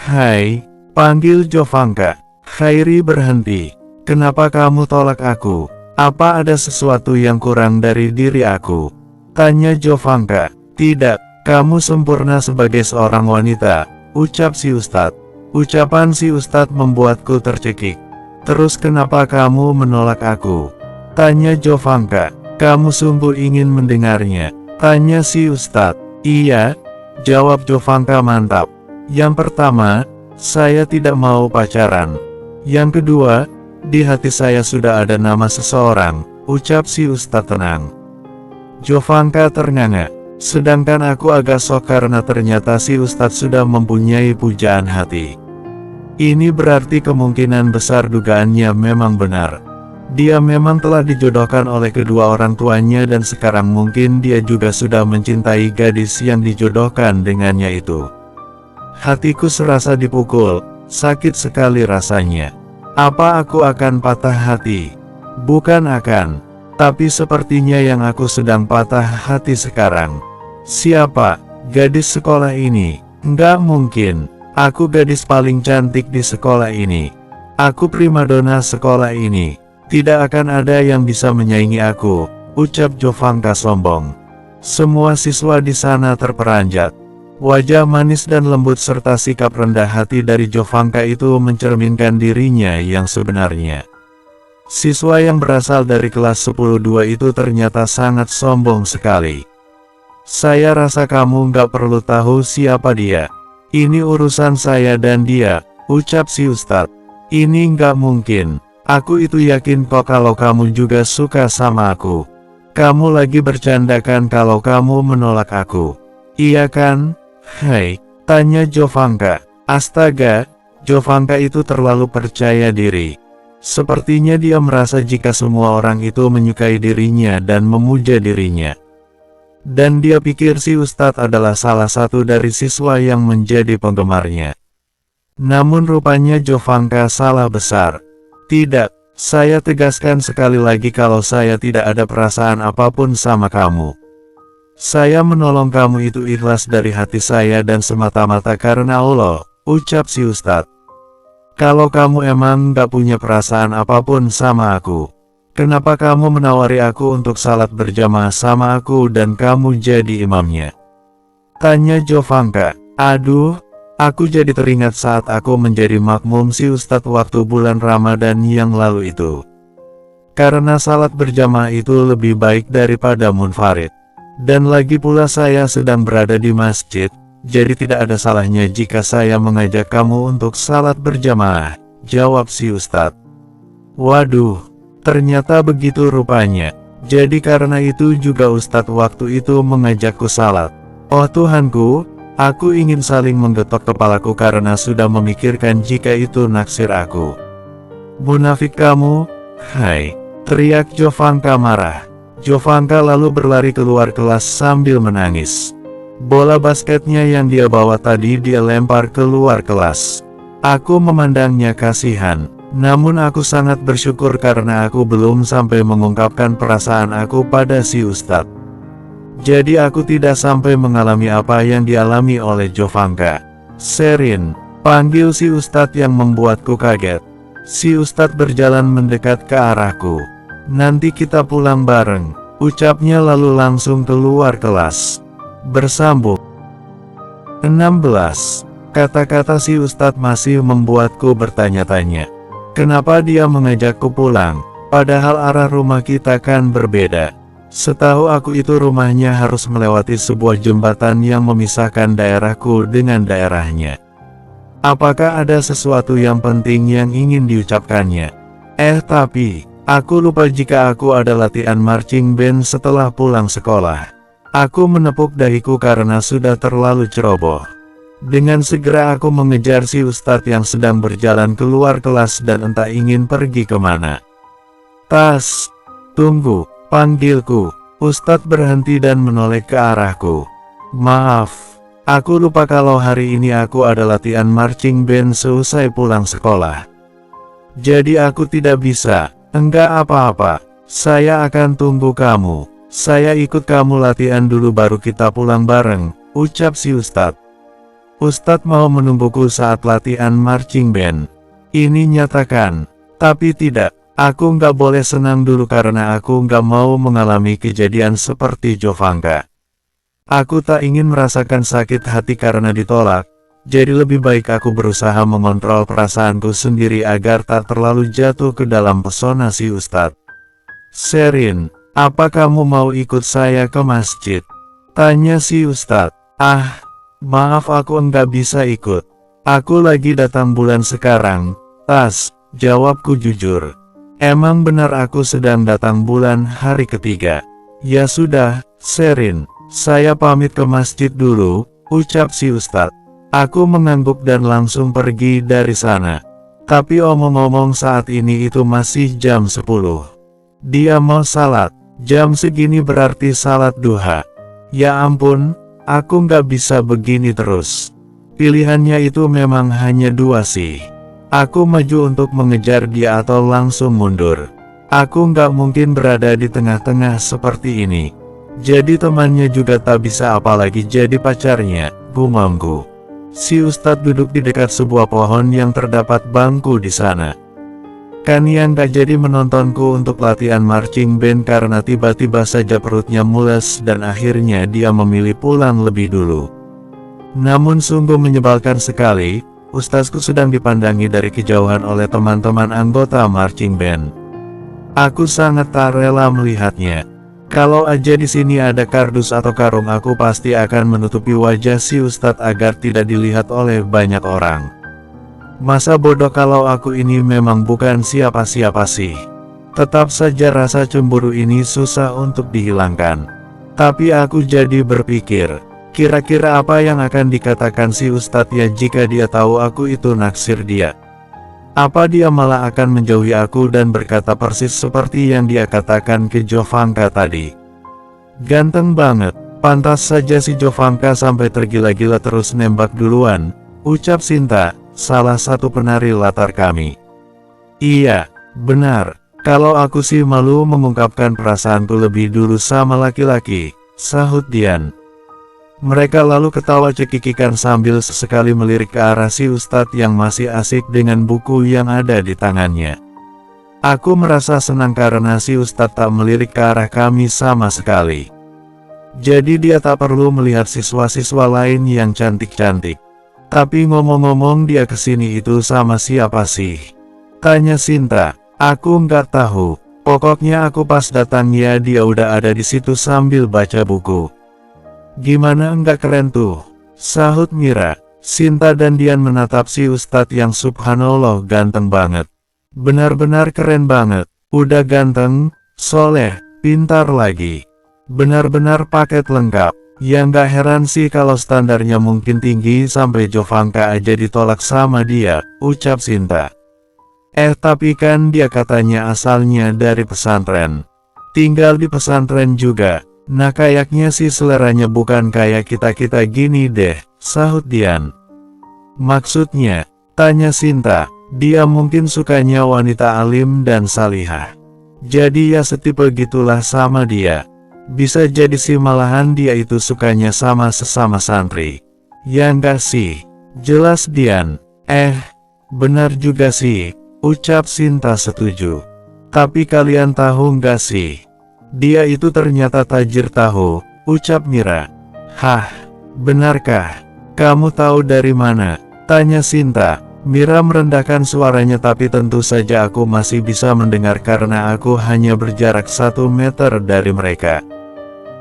Hai, panggil Jovanka. Khairi berhenti. Kenapa kamu tolak aku? Apa ada sesuatu yang kurang dari diri aku? Tanya Jovanka. Tidak, kamu sempurna sebagai seorang wanita, ucap si Ustadz. Ucapan si Ustadz membuatku tercekik. Terus kenapa kamu menolak aku? Tanya Jovanka. Kamu sungguh ingin mendengarnya? Tanya si Ustadz. Iya, jawab Jovanka mantap. Yang pertama, saya tidak mau pacaran. Yang kedua, di hati saya sudah ada nama seseorang, ucap si Ustadz tenang. Jovanka ternganga. Sedangkan aku agak shock karena ternyata si Ustadz sudah mempunyai pujaan hati. Ini berarti kemungkinan besar dugaannya memang benar. Dia memang telah dijodohkan oleh kedua orang tuanya dan sekarang mungkin dia juga sudah mencintai gadis yang dijodohkan dengannya itu. Hatiku serasa dipukul, sakit sekali rasanya. Apa aku akan patah hati? Bukan akan, tapi sepertinya yang aku sedang patah hati sekarang. Siapa? Gadis sekolah ini? Nggak mungkin. Aku gadis paling cantik di sekolah ini. Aku primadona sekolah ini. Tidak akan ada yang bisa menyaingi aku, ucap Jovanka sombong. Semua siswa di sana terperanjat. Wajah manis dan lembut serta sikap rendah hati dari Jovanka itu mencerminkan dirinya yang sebenarnya. Siswa yang berasal dari kelas 10-2 itu ternyata sangat sombong sekali. Saya rasa kamu nggak perlu tahu siapa dia. Ini urusan saya dan dia, ucap si Ustadz. Ini nggak mungkin. Aku itu yakin kok kalau kamu juga suka sama aku. Kamu lagi bercanda kan kalau kamu menolak aku? Iya kan? Hai, tanya Jovanka. Astaga, Jovanka itu terlalu percaya diri. Sepertinya dia merasa jika semua orang itu menyukai dirinya dan memuja dirinya. Dan dia pikir si Ustadz adalah salah satu dari siswa yang menjadi penggemarnya. Namun rupanya Jovanka salah besar. Tidak, saya tegaskan sekali lagi kalau saya tidak ada perasaan apapun sama kamu. Saya menolong kamu itu ikhlas dari hati saya dan semata-mata karena Allah, ucap si Ustadz. Kalau kamu emang gak punya perasaan apapun sama aku, kenapa kamu menawari aku untuk salat berjamaah sama aku dan kamu jadi imamnya? Tanya Jovanka. Aduh, aku jadi teringat saat aku menjadi makmum si Ustadz waktu bulan Ramadan yang lalu itu. Karena salat berjamaah itu lebih baik daripada munfarid. Dan lagi pula saya sedang berada di masjid, jadi tidak ada salahnya jika saya mengajak kamu untuk salat berjamaah, jawab si Ustadz. Waduh, ternyata begitu rupanya. Jadi karena itu juga Ustadz waktu itu mengajakku salat. Oh Tuhanku, aku ingin saling menggetok kepalaku karena sudah memikirkan jika itu naksir aku. Munafik kamu, hai, teriak Jovanka marah. Jovanka lalu berlari keluar kelas sambil menangis. Bola basketnya yang dia bawa tadi dia lempar keluar kelas. Aku memandangnya kasihan. Namun aku sangat bersyukur karena aku belum sampai mengungkapkan perasaan aku pada si Ustadz. Jadi aku tidak sampai mengalami apa yang dialami oleh Jovanka. Sherin, panggil si Ustadz yang membuatku kaget. Si Ustadz berjalan mendekat ke arahku. Nanti kita pulang bareng, ucapnya lalu langsung keluar kelas. Bersambung. 16. Kata-kata si Ustadz masih membuatku bertanya-tanya. Kenapa dia mengajakku pulang, padahal arah rumah kita kan berbeda. Setahu aku itu rumahnya harus melewati sebuah jembatan yang memisahkan daerahku dengan daerahnya. Apakah ada sesuatu yang penting yang ingin diucapkannya? Tapi aku lupa jika aku ada latihan marching band setelah pulang sekolah. Aku menepuk dahiku karena sudah terlalu ceroboh. Dengan segera aku mengejar si Ustadz yang sedang berjalan keluar kelas dan entah ingin pergi kemana. Tas, tunggu, panggilku. Ustadz berhenti dan menoleh ke arahku. Maaf, aku lupa kalau hari ini aku ada latihan marching band seusai pulang sekolah. Jadi aku tidak bisa. Enggak apa-apa, saya akan tunggu kamu. Saya ikut kamu latihan dulu baru kita pulang bareng, ucap si Ustadz. Ustadz mau menungguku saat latihan marching band. Ini nyatakan, tapi tidak, aku nggak boleh senang dulu karena aku nggak mau mengalami kejadian seperti Jovanka. Aku tak ingin merasakan sakit hati karena ditolak. Jadi lebih baik aku berusaha mengontrol perasaanku sendiri agar tak terlalu jatuh ke dalam pesona si Ustadz. Sherin, apa kamu mau ikut saya ke masjid? Tanya si Ustadz. Maaf aku enggak bisa ikut. Aku lagi datang bulan sekarang. Tas, jawabku jujur. Emang benar aku sedang datang bulan hari ketiga. Ya sudah, Sherin, saya pamit ke masjid dulu, ucap si Ustadz. Aku mengangguk dan langsung pergi dari sana. Tapi omong-omong saat ini itu masih jam 10. Dia mau salat. Jam segini berarti salat duha. Ya ampun, aku nggak bisa begini terus. Pilihannya itu memang hanya dua sih. Aku maju untuk mengejar dia atau langsung mundur. Aku nggak mungkin berada di tengah-tengah seperti ini. Jadi temannya juga tak bisa apalagi jadi pacarnya, gumamku. Si Ustadz duduk di dekat sebuah pohon yang terdapat bangku di sana. Kan yang gak jadi menontonku untuk latihan marching band karena tiba-tiba saja perutnya mules dan akhirnya dia memilih pulang lebih dulu. Namun sungguh menyebalkan sekali, ustazku sedang dipandangi dari kejauhan oleh teman-teman anggota marching band. Aku sangat tak rela melihatnya. Kalau aja di sini ada kardus atau karung aku pasti akan menutupi wajah si Ustadz agar tidak dilihat oleh banyak orang. Masa bodoh kalau aku ini memang bukan siapa-siapa sih. Tetap saja rasa cemburu ini susah untuk dihilangkan. Tapi aku jadi berpikir, kira-kira apa yang akan dikatakan si Ustadz ya jika dia tahu aku itu naksir dia. Apa dia malah akan menjauhi aku dan berkata persis seperti yang dia katakan ke Jovanka tadi. Ganteng banget, pantas saja si Jovanka sampai tergila-gila terus nembak duluan, ucap Sinta, salah satu penari latar kami. Iya, benar, kalau aku sih malu mengungkapkan perasaanku lebih dulu sama laki-laki, sahut Dian. Mereka lalu ketawa cekikikan sambil sesekali melirik ke arah si Ustadz yang masih asik dengan buku yang ada di tangannya. Aku merasa senang karena si Ustadz tak melirik ke arah kami sama sekali. Jadi dia tak perlu melihat siswa-siswa lain yang cantik-cantik. Tapi ngomong-ngomong dia kesini itu sama siapa sih? Tanya Sinta. Aku nggak tahu. Pokoknya aku pas datangnya dia udah ada di situ sambil baca buku. Gimana enggak keren tuh? Sahut Mira. Sinta dan Dian menatap si Ustadz yang subhanallah ganteng banget. Benar-benar keren banget. Udah ganteng, soleh, pintar lagi. Benar-benar paket lengkap. Ya nggak heran sih kalau standarnya mungkin tinggi sampai Jovanka aja ditolak sama dia, ucap Sinta. Tapi kan dia katanya asalnya dari pesantren. Tinggal di pesantren juga. Nah kayaknya sih seleranya bukan kayak kita-kita gini deh, sahut Dian. Maksudnya, tanya Sinta, dia mungkin sukanya wanita alim dan salihah. Jadi ya setipe gitulah sama dia. Bisa jadi sih malahan dia itu sukanya sama sesama santri. Ya enggak sih, jelas Dian. Benar juga sih, ucap Sinta setuju. Tapi kalian tahu nggak sih? Dia itu ternyata tajir tahu, ucap Mira. Hah, benarkah? Kamu tahu dari mana? Tanya Sinta. Mira merendahkan suaranya tapi tentu saja aku masih bisa mendengar karena aku hanya berjarak 1 meter dari mereka.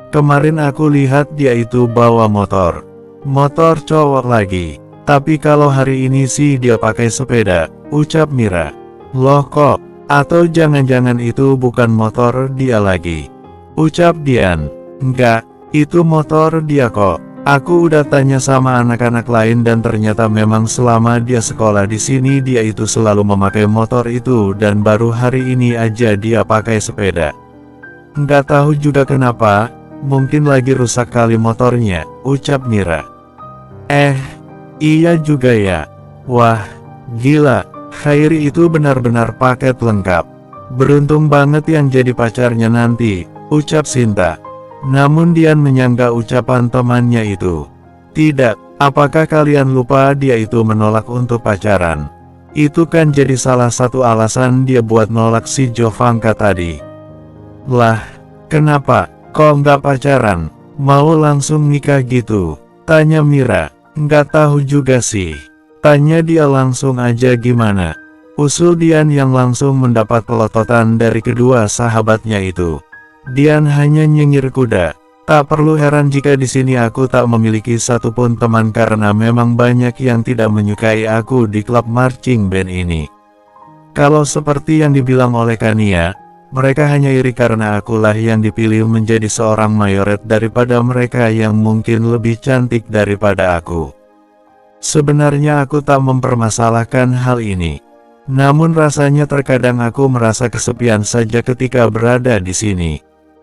Kemarin aku lihat dia itu bawa motor. Motor cowok lagi. Tapi kalau hari ini sih dia pakai sepeda, ucap Mira. Loh kok? Atau jangan-jangan itu bukan motor dia lagi? Ucap Dian. Enggak, itu motor dia kok. Aku udah tanya sama anak-anak lain dan ternyata memang selama dia sekolah di sini dia itu selalu memakai motor itu dan baru hari ini aja dia pakai sepeda. Enggak tahu juga kenapa, mungkin lagi rusak kali motornya, ucap Mira. Iya juga ya. Wah, gila, Khairi itu benar-benar paket lengkap. Beruntung banget yang jadi pacarnya nanti, ucap Sinta. Namun Dian menyangka ucapan temannya itu. Tidak, apakah kalian lupa dia itu menolak untuk pacaran? Itu kan jadi salah satu alasan dia buat nolak si Jovanka tadi. Lah, kenapa? Kok nggak pacaran? Mau langsung nikah gitu? Tanya Mira. Nggak tahu juga sih. Tanya dia langsung aja gimana? Usul Dian yang langsung mendapat pelototan dari kedua sahabatnya itu. Dian hanya nyengir kuda. Tak perlu heran jika di sini aku tak memiliki satupun teman karena memang banyak yang tidak menyukai aku di klub marching band ini. Kalau seperti yang dibilang oleh Kania, mereka hanya iri karena akulah yang dipilih menjadi seorang mayoret daripada mereka yang mungkin lebih cantik daripada aku. Sebenarnya aku tak mempermasalahkan hal ini. Namun rasanya terkadang aku merasa kesepian saja ketika berada di sini.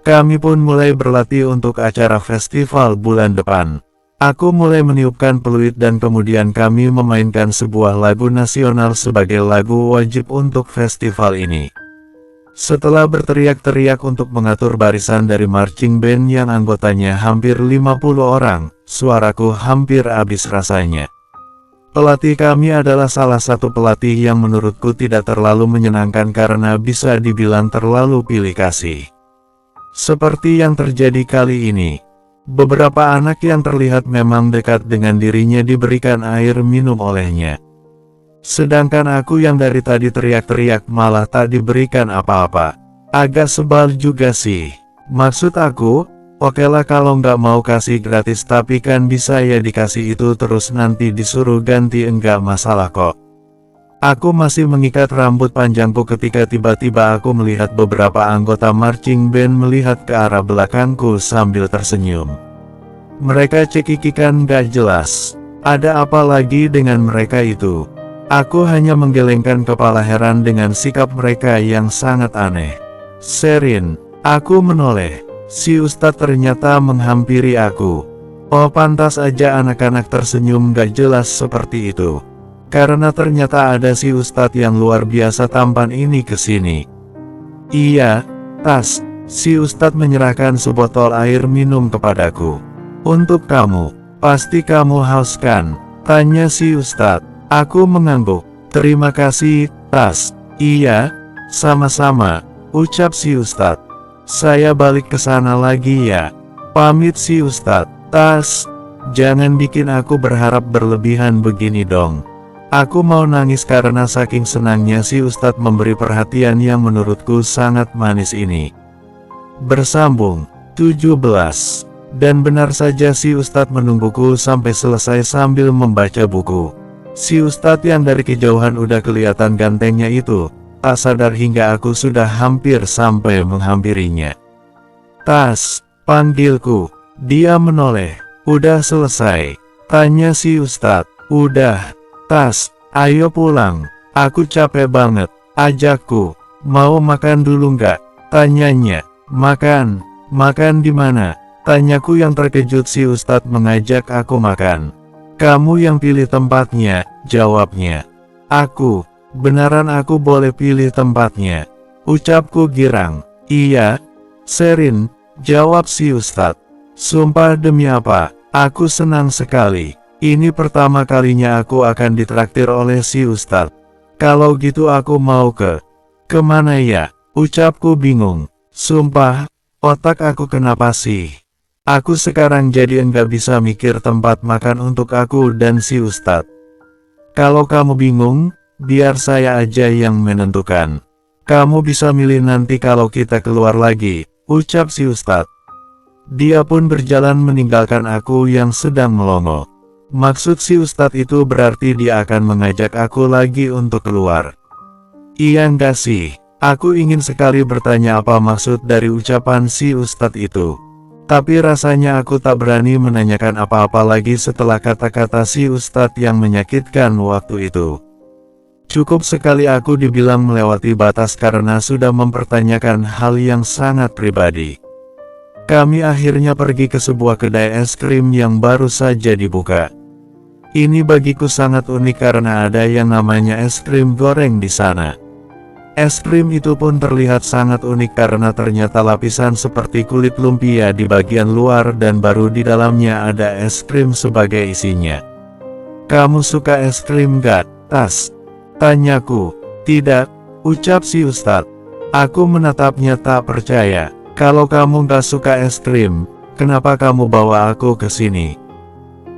Kami pun mulai berlatih untuk acara festival bulan depan. Aku mulai meniupkan peluit dan kemudian kami memainkan sebuah lagu nasional sebagai lagu wajib untuk festival ini. Setelah berteriak-teriak untuk mengatur barisan dari marching band yang anggotanya hampir 50 orang, suaraku hampir habis rasanya. Pelatih kami adalah salah satu pelatih yang menurutku tidak terlalu menyenangkan karena bisa dibilang terlalu pilih kasih. Seperti yang terjadi kali ini, beberapa anak yang terlihat memang dekat dengan dirinya diberikan air minum olehnya. Sedangkan aku yang dari tadi teriak-teriak malah tak diberikan apa-apa. Agak sebal juga sih. Maksud aku, okelah kalau nggak mau kasih gratis tapi kan bisa ya dikasih itu terus nanti disuruh ganti enggak masalah kok. Aku masih mengikat rambut panjangku ketika tiba-tiba aku melihat beberapa anggota marching band melihat ke arah belakangku sambil tersenyum. Mereka cekikikan gak jelas. Ada apa lagi dengan mereka itu? Aku hanya menggelengkan kepala heran dengan sikap mereka yang sangat aneh. Sherin, aku menoleh. Si Ustadz ternyata menghampiri aku. Oh pantas aja anak-anak tersenyum gak jelas seperti itu. Karena ternyata ada si Ustadz yang luar biasa tampan ini ke sini. Iya, Tas, si Ustadz menyerahkan sebotol air minum kepadaku. Untuk kamu, pasti kamu haus kan? Tanya si Ustadz. Aku mengangguk. Terima kasih, Tas. Iya, sama-sama, ucap si Ustadz. Saya balik ke sana lagi ya. Pamit si Ustadz. Tas, jangan bikin aku berharap berlebihan begini dong. Aku mau nangis karena saking senangnya si Ustadz memberi perhatian yang menurutku sangat manis ini. Bersambung 17. Dan benar saja si Ustadz menungguku sampai selesai sambil membaca buku. Si Ustadz yang dari kejauhan udah kelihatan gantengnya itu, tak sadar hingga aku sudah hampir sampai menghampirinya. Tas, panggilku. Dia menoleh. Udah selesai? Tanya si Ustadz. Udah. Tas, ayo pulang. Aku capek banget. Ajakku. Mau makan dulu nggak? Tanyanya. Makan. Makan di mana? Tanyaku yang terkejut. Si Ustadz mengajak aku makan. Kamu yang pilih tempatnya, jawabnya. Aku, beneran aku boleh pilih tempatnya? Ucapku girang. Iya, Sherin, jawab si Ustadz. Sumpah demi apa, aku senang sekali. Ini pertama kalinya aku akan ditraktir oleh si Ustadz. Kalau gitu aku mau kemana ya? Ucapku bingung. Sumpah, otak aku kenapa sih? Aku sekarang jadi enggak bisa mikir tempat makan untuk aku dan si Ustadz. Kalau kamu bingung, biar saya aja yang menentukan. Kamu bisa milih nanti kalau kita keluar lagi, ucap si Ustadz. Dia pun berjalan meninggalkan aku yang sedang melongo. Maksud si Ustadz itu berarti dia akan mengajak aku lagi untuk keluar. Iya enggak sih? Aku ingin sekali bertanya apa maksud dari ucapan si Ustadz itu. Tapi rasanya aku tak berani menanyakan apa-apa lagi setelah kata-kata si Ustadz yang menyakitkan waktu itu. Cukup sekali aku dibilang melewati batas karena sudah mempertanyakan hal yang sangat pribadi. Kami akhirnya pergi ke sebuah kedai es krim yang baru saja dibuka. Ini bagiku sangat unik karena ada yang namanya es krim goreng di sana. Es krim itu pun terlihat sangat unik karena ternyata lapisan seperti kulit lumpia di bagian luar dan baru di dalamnya ada es krim sebagai isinya. Kamu suka es krim gak, Tas? Tanyaku. Tidak, ucap si Ustadz. Aku menatapnya tak percaya. Kalau kamu gak suka es krim, kenapa kamu bawa aku ke sini?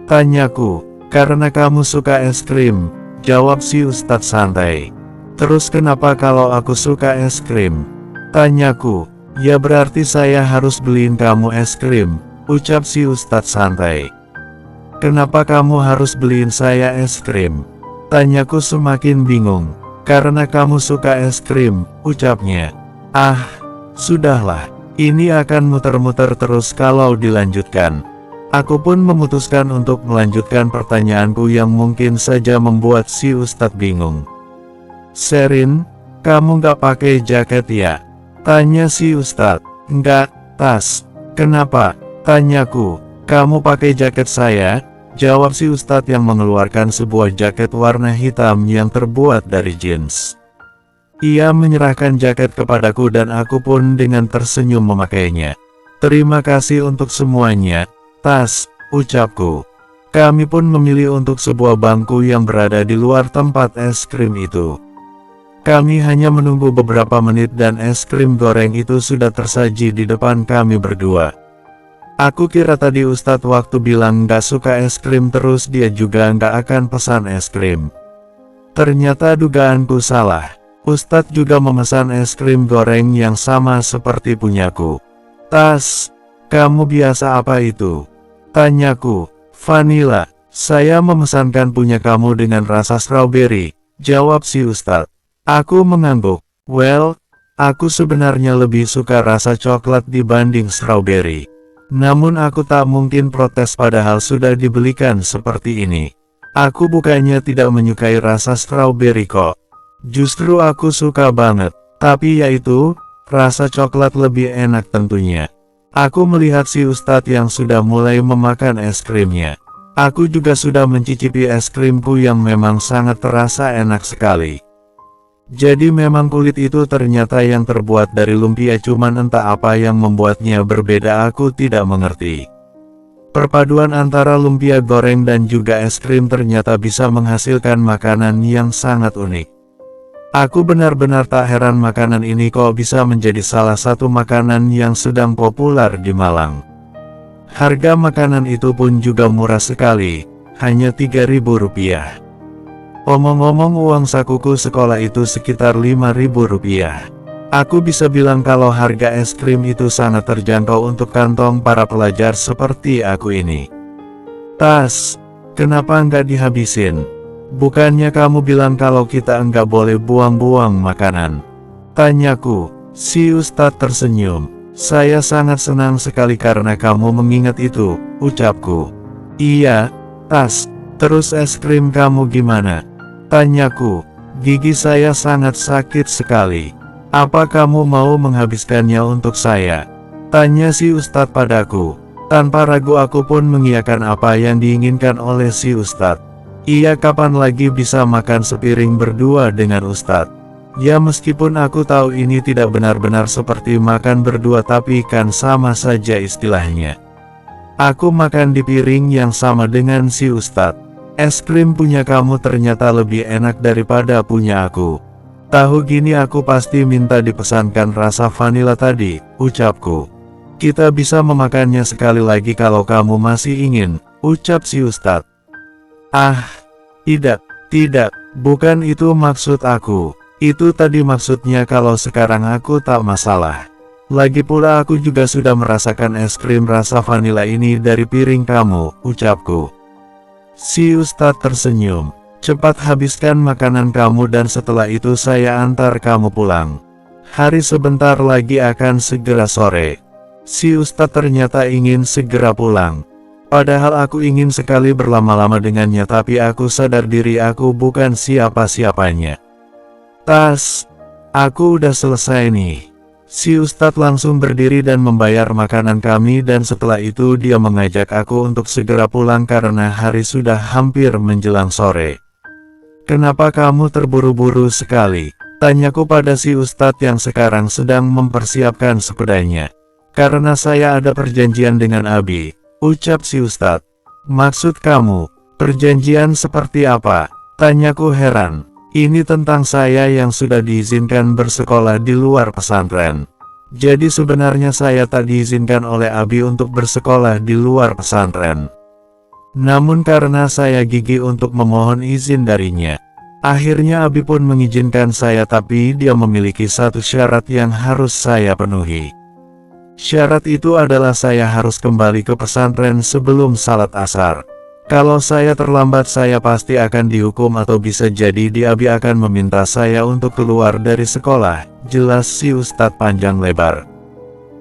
Tanyaku. Karena kamu suka es krim, jawab si Ustadz santai. Terus kenapa kalau aku suka es krim? Tanyaku. Ya berarti saya harus beliin kamu es krim, ucap si Ustadz santai. Kenapa kamu harus beliin saya es krim? Tanyaku semakin bingung. Karena kamu suka es krim, ucapnya. Ah, sudahlah. Ini akan muter-muter terus kalau dilanjutkan. Aku pun memutuskan untuk melanjutkan pertanyaanku yang mungkin saja membuat si Ustadz bingung. Sherin, kamu gak pakai jaket ya? Tanya si Ustadz. Enggak, Tas. Kenapa? Tanyaku. Kamu pakai jaket saya? Jawab si Ustadz yang mengeluarkan sebuah jaket warna hitam yang terbuat dari jeans. Ia menyerahkan jaket kepadaku dan aku pun dengan tersenyum memakainya. Terima kasih untuk semuanya, Tas, ucapku. Kami pun memilih untuk sebuah bangku yang berada di luar tempat es krim itu. Kami hanya menunggu beberapa menit dan es krim goreng itu sudah tersaji di depan kami berdua. Aku kira tadi Ustadz waktu bilang gak suka es krim terus dia juga gak akan pesan es krim. Ternyata dugaanku salah. Ustadz juga memesan es krim goreng yang sama seperti punyaku. Tas, kamu biasa apa itu? Tanyaku. Vanilla. Saya memesankan punya kamu dengan rasa strawberry, jawab si Ustadz. Aku mengangguk. Well, aku sebenarnya lebih suka rasa coklat dibanding strawberry. Namun aku tak mungkin protes padahal sudah dibelikan seperti ini. Aku bukannya tidak menyukai rasa strawberry kok. Justru aku suka banget. Tapi yaitu, rasa coklat lebih enak tentunya. Aku melihat si Ustadz yang sudah mulai memakan es krimnya. Aku juga sudah mencicipi es krimku yang memang sangat terasa enak sekali. Jadi memang kulit itu ternyata yang terbuat dari lumpia, cuman entah apa yang membuatnya berbeda, aku tidak mengerti. Perpaduan antara lumpia goreng dan juga es krim ternyata bisa menghasilkan makanan yang sangat unik. Aku benar-benar tak heran makanan ini kok bisa menjadi salah satu makanan yang sedang populer di Malang. Harga makanan itu pun juga murah sekali, hanya Rp3.000. Omong-omong uang sakuku sekolah itu sekitar Rp5.000. Aku bisa bilang kalau harga es krim itu sangat terjangkau untuk kantong para pelajar seperti aku ini. Tas, kenapa nggak dihabisin? Bukannya kamu bilang kalau kita nggak boleh buang-buang makanan? Tanyaku. Si Ustadz tersenyum. Saya sangat senang sekali karena kamu mengingat itu, ucapku. Iya, Tas, terus es krim kamu gimana? Tanyaku. Gigi saya sangat sakit sekali. Apa kamu mau menghabiskannya untuk saya? Tanya si Ustadz padaku. Tanpa ragu aku pun mengiyakan apa yang diinginkan oleh si Ustadz. Iya, kapan lagi bisa makan sepiring berdua dengan Ustadz? Ya, meskipun aku tahu ini tidak benar-benar seperti makan berdua, tapi kan sama saja istilahnya. Aku makan di piring yang sama dengan si Ustadz. Es krim punya kamu ternyata lebih enak daripada punya aku. Tahu gini aku pasti minta dipesankan rasa vanila tadi, ucapku. Kita bisa memakannya sekali lagi kalau kamu masih ingin, ucap si Ustadz. Ah, tidak, bukan itu maksud aku. Itu tadi maksudnya kalau sekarang aku tak masalah. Lagi pula aku juga sudah merasakan es krim rasa vanila ini dari piring kamu, ucapku. Si Ustadz tersenyum. Cepat habiskan makanan kamu dan setelah itu saya antar kamu pulang. Hari sebentar lagi akan segera sore. Si Ustadz ternyata ingin segera pulang. Padahal aku ingin sekali berlama-lama dengannya, tapi aku sadar diri aku bukan siapa-siapanya. Tas, aku udah selesai nih. Si Ustadz langsung berdiri dan membayar makanan kami, dan setelah itu dia mengajak aku untuk segera pulang karena hari sudah hampir menjelang sore. Kenapa kamu terburu-buru sekali? Tanyaku pada si Ustadz yang sekarang sedang mempersiapkan sepedanya. Karena saya ada perjanjian dengan Abi, ucap si Ustadz. Maksud kamu, perjanjian seperti apa? Tanyaku heran. Ini tentang saya yang sudah diizinkan bersekolah di luar pesantren. Jadi sebenarnya saya tak diizinkan oleh Abi untuk bersekolah di luar pesantren. Namun karena saya gigih untuk memohon izin darinya, akhirnya Abi pun mengizinkan saya, tapi dia memiliki satu syarat yang harus saya penuhi. Syarat itu adalah saya harus kembali ke pesantren sebelum salat asar. Kalau saya terlambat saya pasti akan dihukum atau bisa jadi Abi akan meminta saya untuk keluar dari sekolah, jelas si Ustadz panjang lebar.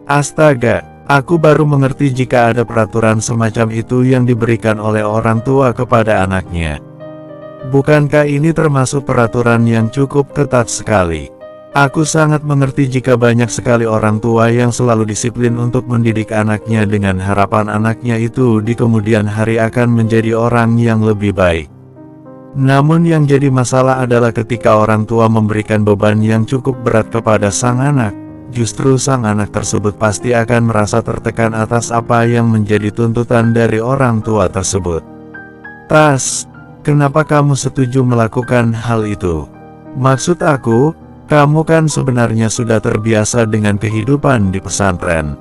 Astaga, aku baru mengerti jika ada peraturan semacam itu yang diberikan oleh orang tua kepada anaknya. Bukankah ini termasuk peraturan yang cukup ketat sekali? Aku sangat mengerti jika banyak sekali orang tua yang selalu disiplin untuk mendidik anaknya dengan harapan anaknya itu di kemudian hari akan menjadi orang yang lebih baik. Namun yang jadi masalah adalah ketika orang tua memberikan beban yang cukup berat kepada sang anak, justru sang anak tersebut pasti akan merasa tertekan atas apa yang menjadi tuntutan dari orang tua tersebut. Tas, kenapa kamu setuju melakukan hal itu? Maksud aku, kamu kan sebenarnya sudah terbiasa dengan kehidupan di pesantren.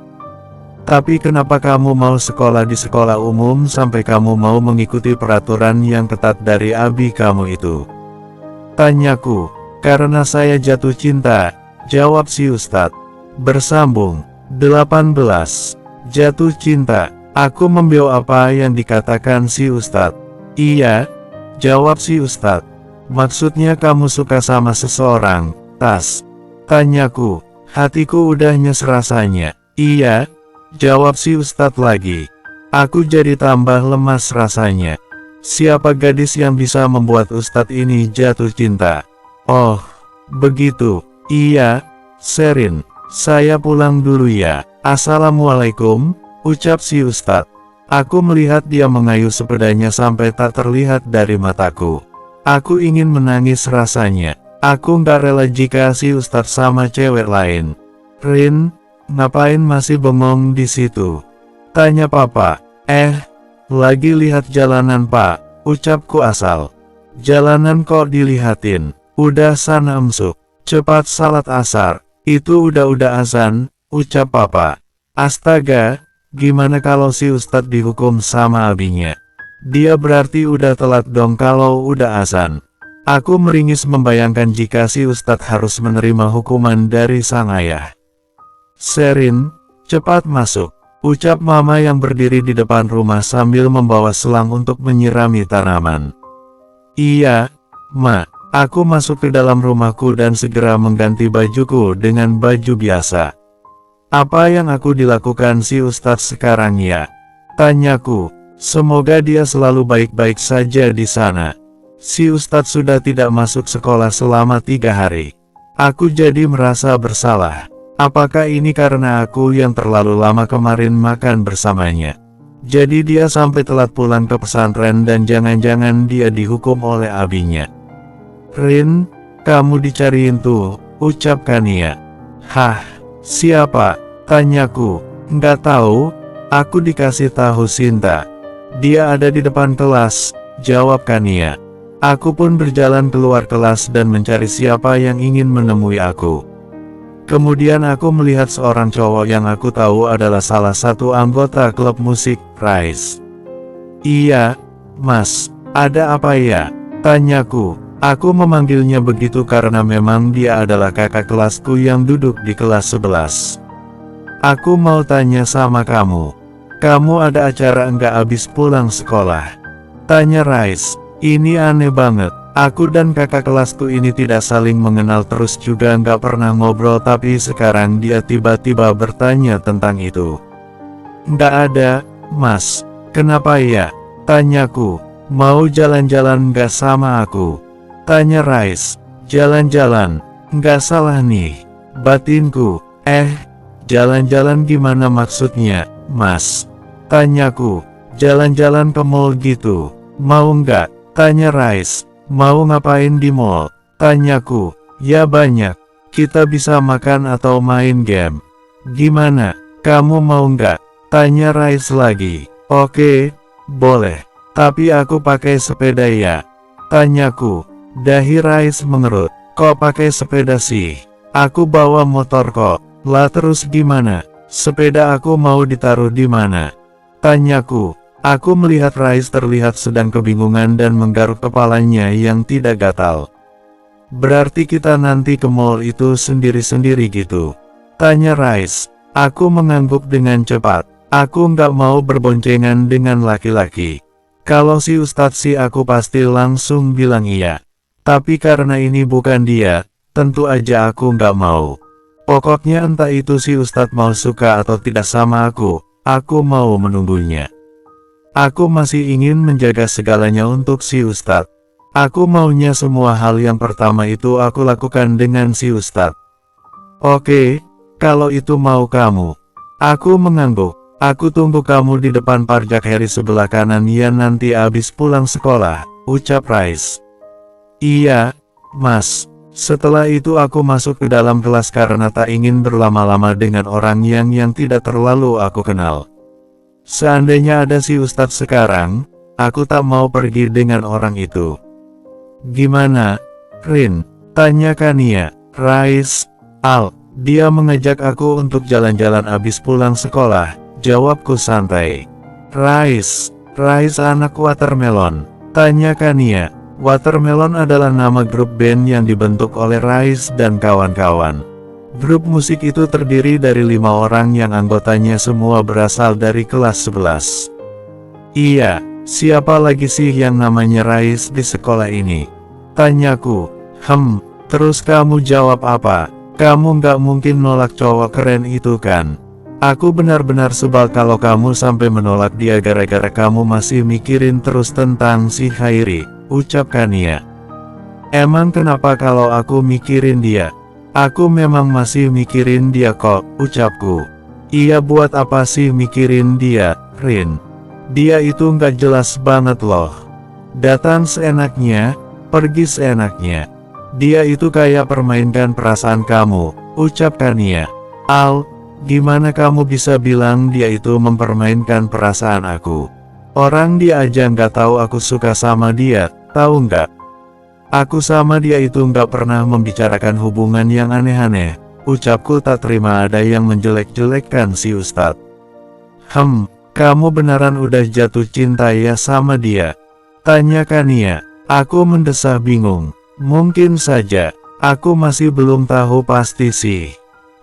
Tapi kenapa kamu mau sekolah di sekolah umum sampai kamu mau mengikuti peraturan yang ketat dari Abi kamu itu? Tanyaku. Karena saya jatuh cinta, jawab si Ustadz. Bersambung. 18. Jatuh cinta. Aku membiau apa yang dikatakan si Ustadz. Iya, jawab si Ustadz. Maksudnya kamu suka sama seseorang, Tas? Tanyaku. Hatiku udah nyes rasanya. Iya, jawab si Ustadz lagi. Aku jadi tambah lemas rasanya. Siapa gadis yang bisa membuat Ustadz ini jatuh cinta? Oh, begitu. Iya, Sherin. Saya pulang dulu ya. Assalamualaikum, ucap si Ustadz. Aku melihat dia mengayuh sepedanya sampai tak terlihat dari mataku. Aku ingin menangis rasanya. Aku nggak rela jika si Ustadz sama cewek lain. Rin, ngapain masih bengong di situ? Tanya papa. Lagi lihat jalanan pak, ucapku asal. Jalanan kok dilihatin? Udah sana emsuk, cepat salat asar. Itu udah azan, ucap papa. Astaga, gimana kalau si Ustadz dihukum sama abinya? Dia berarti udah telat dong kalau udah azan. Aku meringis membayangkan jika si Ustadz harus menerima hukuman dari sang ayah. Sherin, cepat masuk, ucap mama yang berdiri di depan rumah sambil membawa selang untuk menyirami tanaman. Iya, ma, aku masuk ke dalam rumahku dan segera mengganti bajuku dengan baju biasa. Apa yang aku dilakukan si Ustadz sekarang ya? Tanyaku. Semoga dia selalu baik-baik saja di sana. Si Ustadz sudah tidak masuk sekolah selama 3 hari. Aku jadi merasa bersalah. Apakah ini karena aku yang terlalu lama kemarin makan bersamanya? Jadi dia sampai telat pulang ke pesantren dan jangan-jangan dia dihukum oleh abinya. Rin, kamu dicariin tuh, ucap Kania. Hah, siapa? Tanyaku. Nggak tahu, aku dikasih tahu Sinta. Dia ada di depan kelas, jawab Kania. Aku pun berjalan keluar kelas dan mencari siapa yang ingin menemui aku. Kemudian aku melihat seorang cowok yang aku tahu adalah salah satu anggota klub musik, Rise. Iya, Mas, ada apa ya? Tanyaku. Aku memanggilnya begitu karena memang dia adalah kakak kelasku yang duduk di kelas 11. Aku mau tanya sama kamu. Kamu ada acara enggak abis pulang sekolah? Tanya Rise. Ini aneh banget. Aku dan kakak kelasku ini tidak saling mengenal terus juga nggak pernah ngobrol tapi sekarang dia tiba-tiba bertanya tentang itu. Nggak ada, Mas. Kenapa ya? Tanyaku. Mau jalan-jalan nggak sama aku? Tanya Rise. Jalan-jalan? Nggak salah nih. Batinku. Jalan-jalan gimana maksudnya, Mas? Tanyaku. Jalan-jalan ke mall gitu. Mau nggak? Tanya Rise. Mau ngapain di mall? Tanyaku. Ya banyak. Kita bisa makan atau main game. Gimana? Kamu mau nggak? Tanya Rise lagi. Oke, boleh. Tapi aku pakai sepeda ya? Tanyaku. Dahi Rise mengerut. Kok pakai sepeda sih? Aku bawa motor kok. Lah terus gimana? Sepeda aku mau ditaruh di mana? Tanyaku. Aku melihat Rise terlihat sedang kebingungan dan menggaruk kepalanya yang tidak gatal. Berarti kita nanti ke mall itu sendiri-sendiri gitu? Tanya Rise. Aku mengangguk dengan cepat. Aku nggak mau berboncengan dengan laki-laki. Kalau si Ustadz sih aku pasti langsung bilang iya. Tapi karena ini bukan dia, tentu aja aku nggak mau. Pokoknya entah itu si Ustadz mau suka atau tidak sama aku mau menunggunya. Aku masih ingin menjaga segalanya untuk si Ustadz. Aku maunya semua hal yang pertama itu aku lakukan dengan si Ustadz. Oke, kalau itu mau kamu. Aku mengangguk. Aku tunggu kamu di depan parjak Harry sebelah kanan ya nanti abis pulang sekolah, ucap Rise. Iya, Mas. Setelah itu aku masuk ke dalam kelas karena tak ingin berlama-lama dengan orang yang tidak terlalu aku kenal. Seandainya ada si Ustadz sekarang, aku tak mau pergi dengan orang itu. Gimana, Rin? Tanya Kania. Rise, Al, dia mengajak aku untuk jalan-jalan abis pulang sekolah, jawabku santai. Rise anak Watermelon. Tanya Kania. Watermelon adalah nama grup band yang dibentuk oleh Rise dan kawan-kawan. Grup musik itu terdiri dari 5 orang yang anggotanya semua berasal dari kelas 11. Iya, siapa lagi sih yang namanya Rise di sekolah ini? Tanyaku. Terus kamu jawab apa? Kamu nggak mungkin nolak cowok keren itu kan? Aku benar-benar sebal kalau kamu sampai menolak dia gara-gara kamu masih mikirin terus tentang si Hairi, ucap Kania. Emang kenapa kalau aku mikirin dia? Aku memang masih mikirin dia kok, ucapku. Iya buat apa sih mikirin dia, Rin? Dia itu nggak jelas banget loh. Datang seenaknya, pergi seenaknya. Dia itu kayak permainkan perasaan kamu, ucap Kania. Al, gimana kamu bisa bilang dia itu mempermainkan perasaan aku? Orang dia aja nggak tahu aku suka sama dia, tahu nggak? Aku sama dia itu nggak pernah membicarakan hubungan yang aneh-aneh, ucapku tak terima ada yang menjelek-jelekkan si Ustadz. Kamu beneran udah jatuh cinta ya sama dia? Tanya Kania. Aku mendesah bingung. Mungkin saja, aku masih belum tahu pasti sih.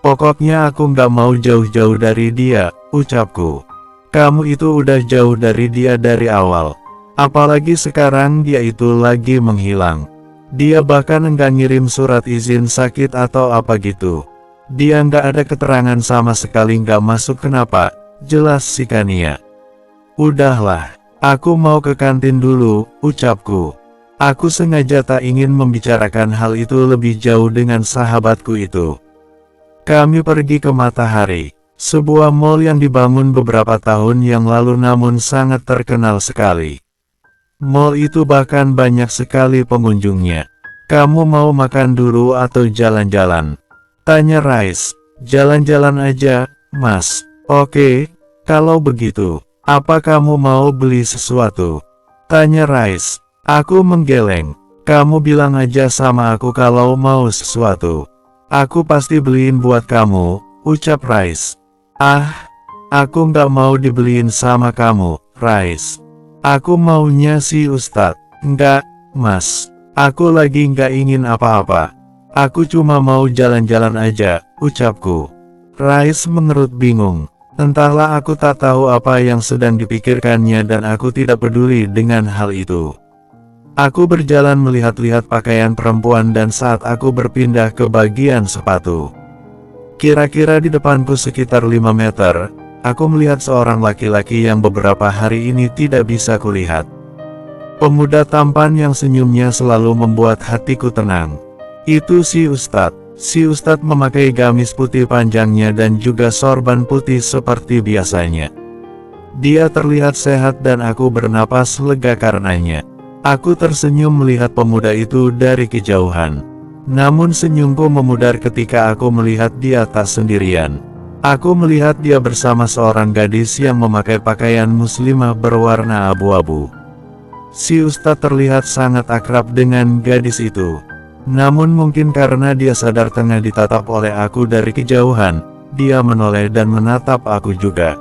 Pokoknya aku nggak mau jauh-jauh dari dia, ucapku. Kamu itu udah jauh dari dia dari awal. Apalagi sekarang dia itu lagi menghilang. Dia bahkan enggak ngirim surat izin sakit atau apa gitu. Dia nggak ada keterangan sama sekali nggak masuk kenapa, jelas si Kania. Udahlah, aku mau ke kantin dulu, ucapku. Aku sengaja tak ingin membicarakan hal itu lebih jauh dengan sahabatku itu. Kami pergi ke Matahari, sebuah mall yang dibangun beberapa tahun yang lalu namun sangat terkenal sekali. Mall itu bahkan banyak sekali pengunjungnya. Kamu mau makan dulu atau jalan-jalan? Tanya Rice. Jalan-jalan aja, Mas. Oke, kalau begitu, apa kamu mau beli sesuatu? Tanya Rice. Aku menggeleng. Kamu bilang aja sama aku kalau mau sesuatu. Aku pasti beliin buat kamu, ucap Rice. Ah, aku nggak mau dibeliin sama kamu, Rice. Aku maunya si Ustadz. Enggak, Mas. Aku lagi nggak ingin apa-apa. Aku cuma mau jalan-jalan aja, ucapku. Rice mengerut bingung. Entahlah, aku tak tahu apa yang sedang dipikirkannya dan aku tidak peduli dengan hal itu. Aku berjalan melihat-lihat pakaian perempuan dan saat aku berpindah ke bagian sepatu. Kira-kira di depanku sekitar 5 meter, aku melihat seorang laki-laki yang beberapa hari ini tidak bisa kulihat. Pemuda tampan yang senyumnya selalu membuat hatiku tenang. Itu si Ustadz. Si Ustadz memakai gamis putih panjangnya dan juga sorban putih seperti biasanya. Dia terlihat sehat dan aku bernapas lega karenanya. Aku tersenyum melihat pemuda itu dari kejauhan. Namun senyumku memudar ketika aku melihat dia tak sendirian. Aku melihat dia bersama seorang gadis yang memakai pakaian muslimah berwarna abu-abu. Si Ustadz terlihat sangat akrab dengan gadis itu. Namun mungkin karena dia sadar tengah ditatap oleh aku dari kejauhan, dia menoleh dan menatap aku juga.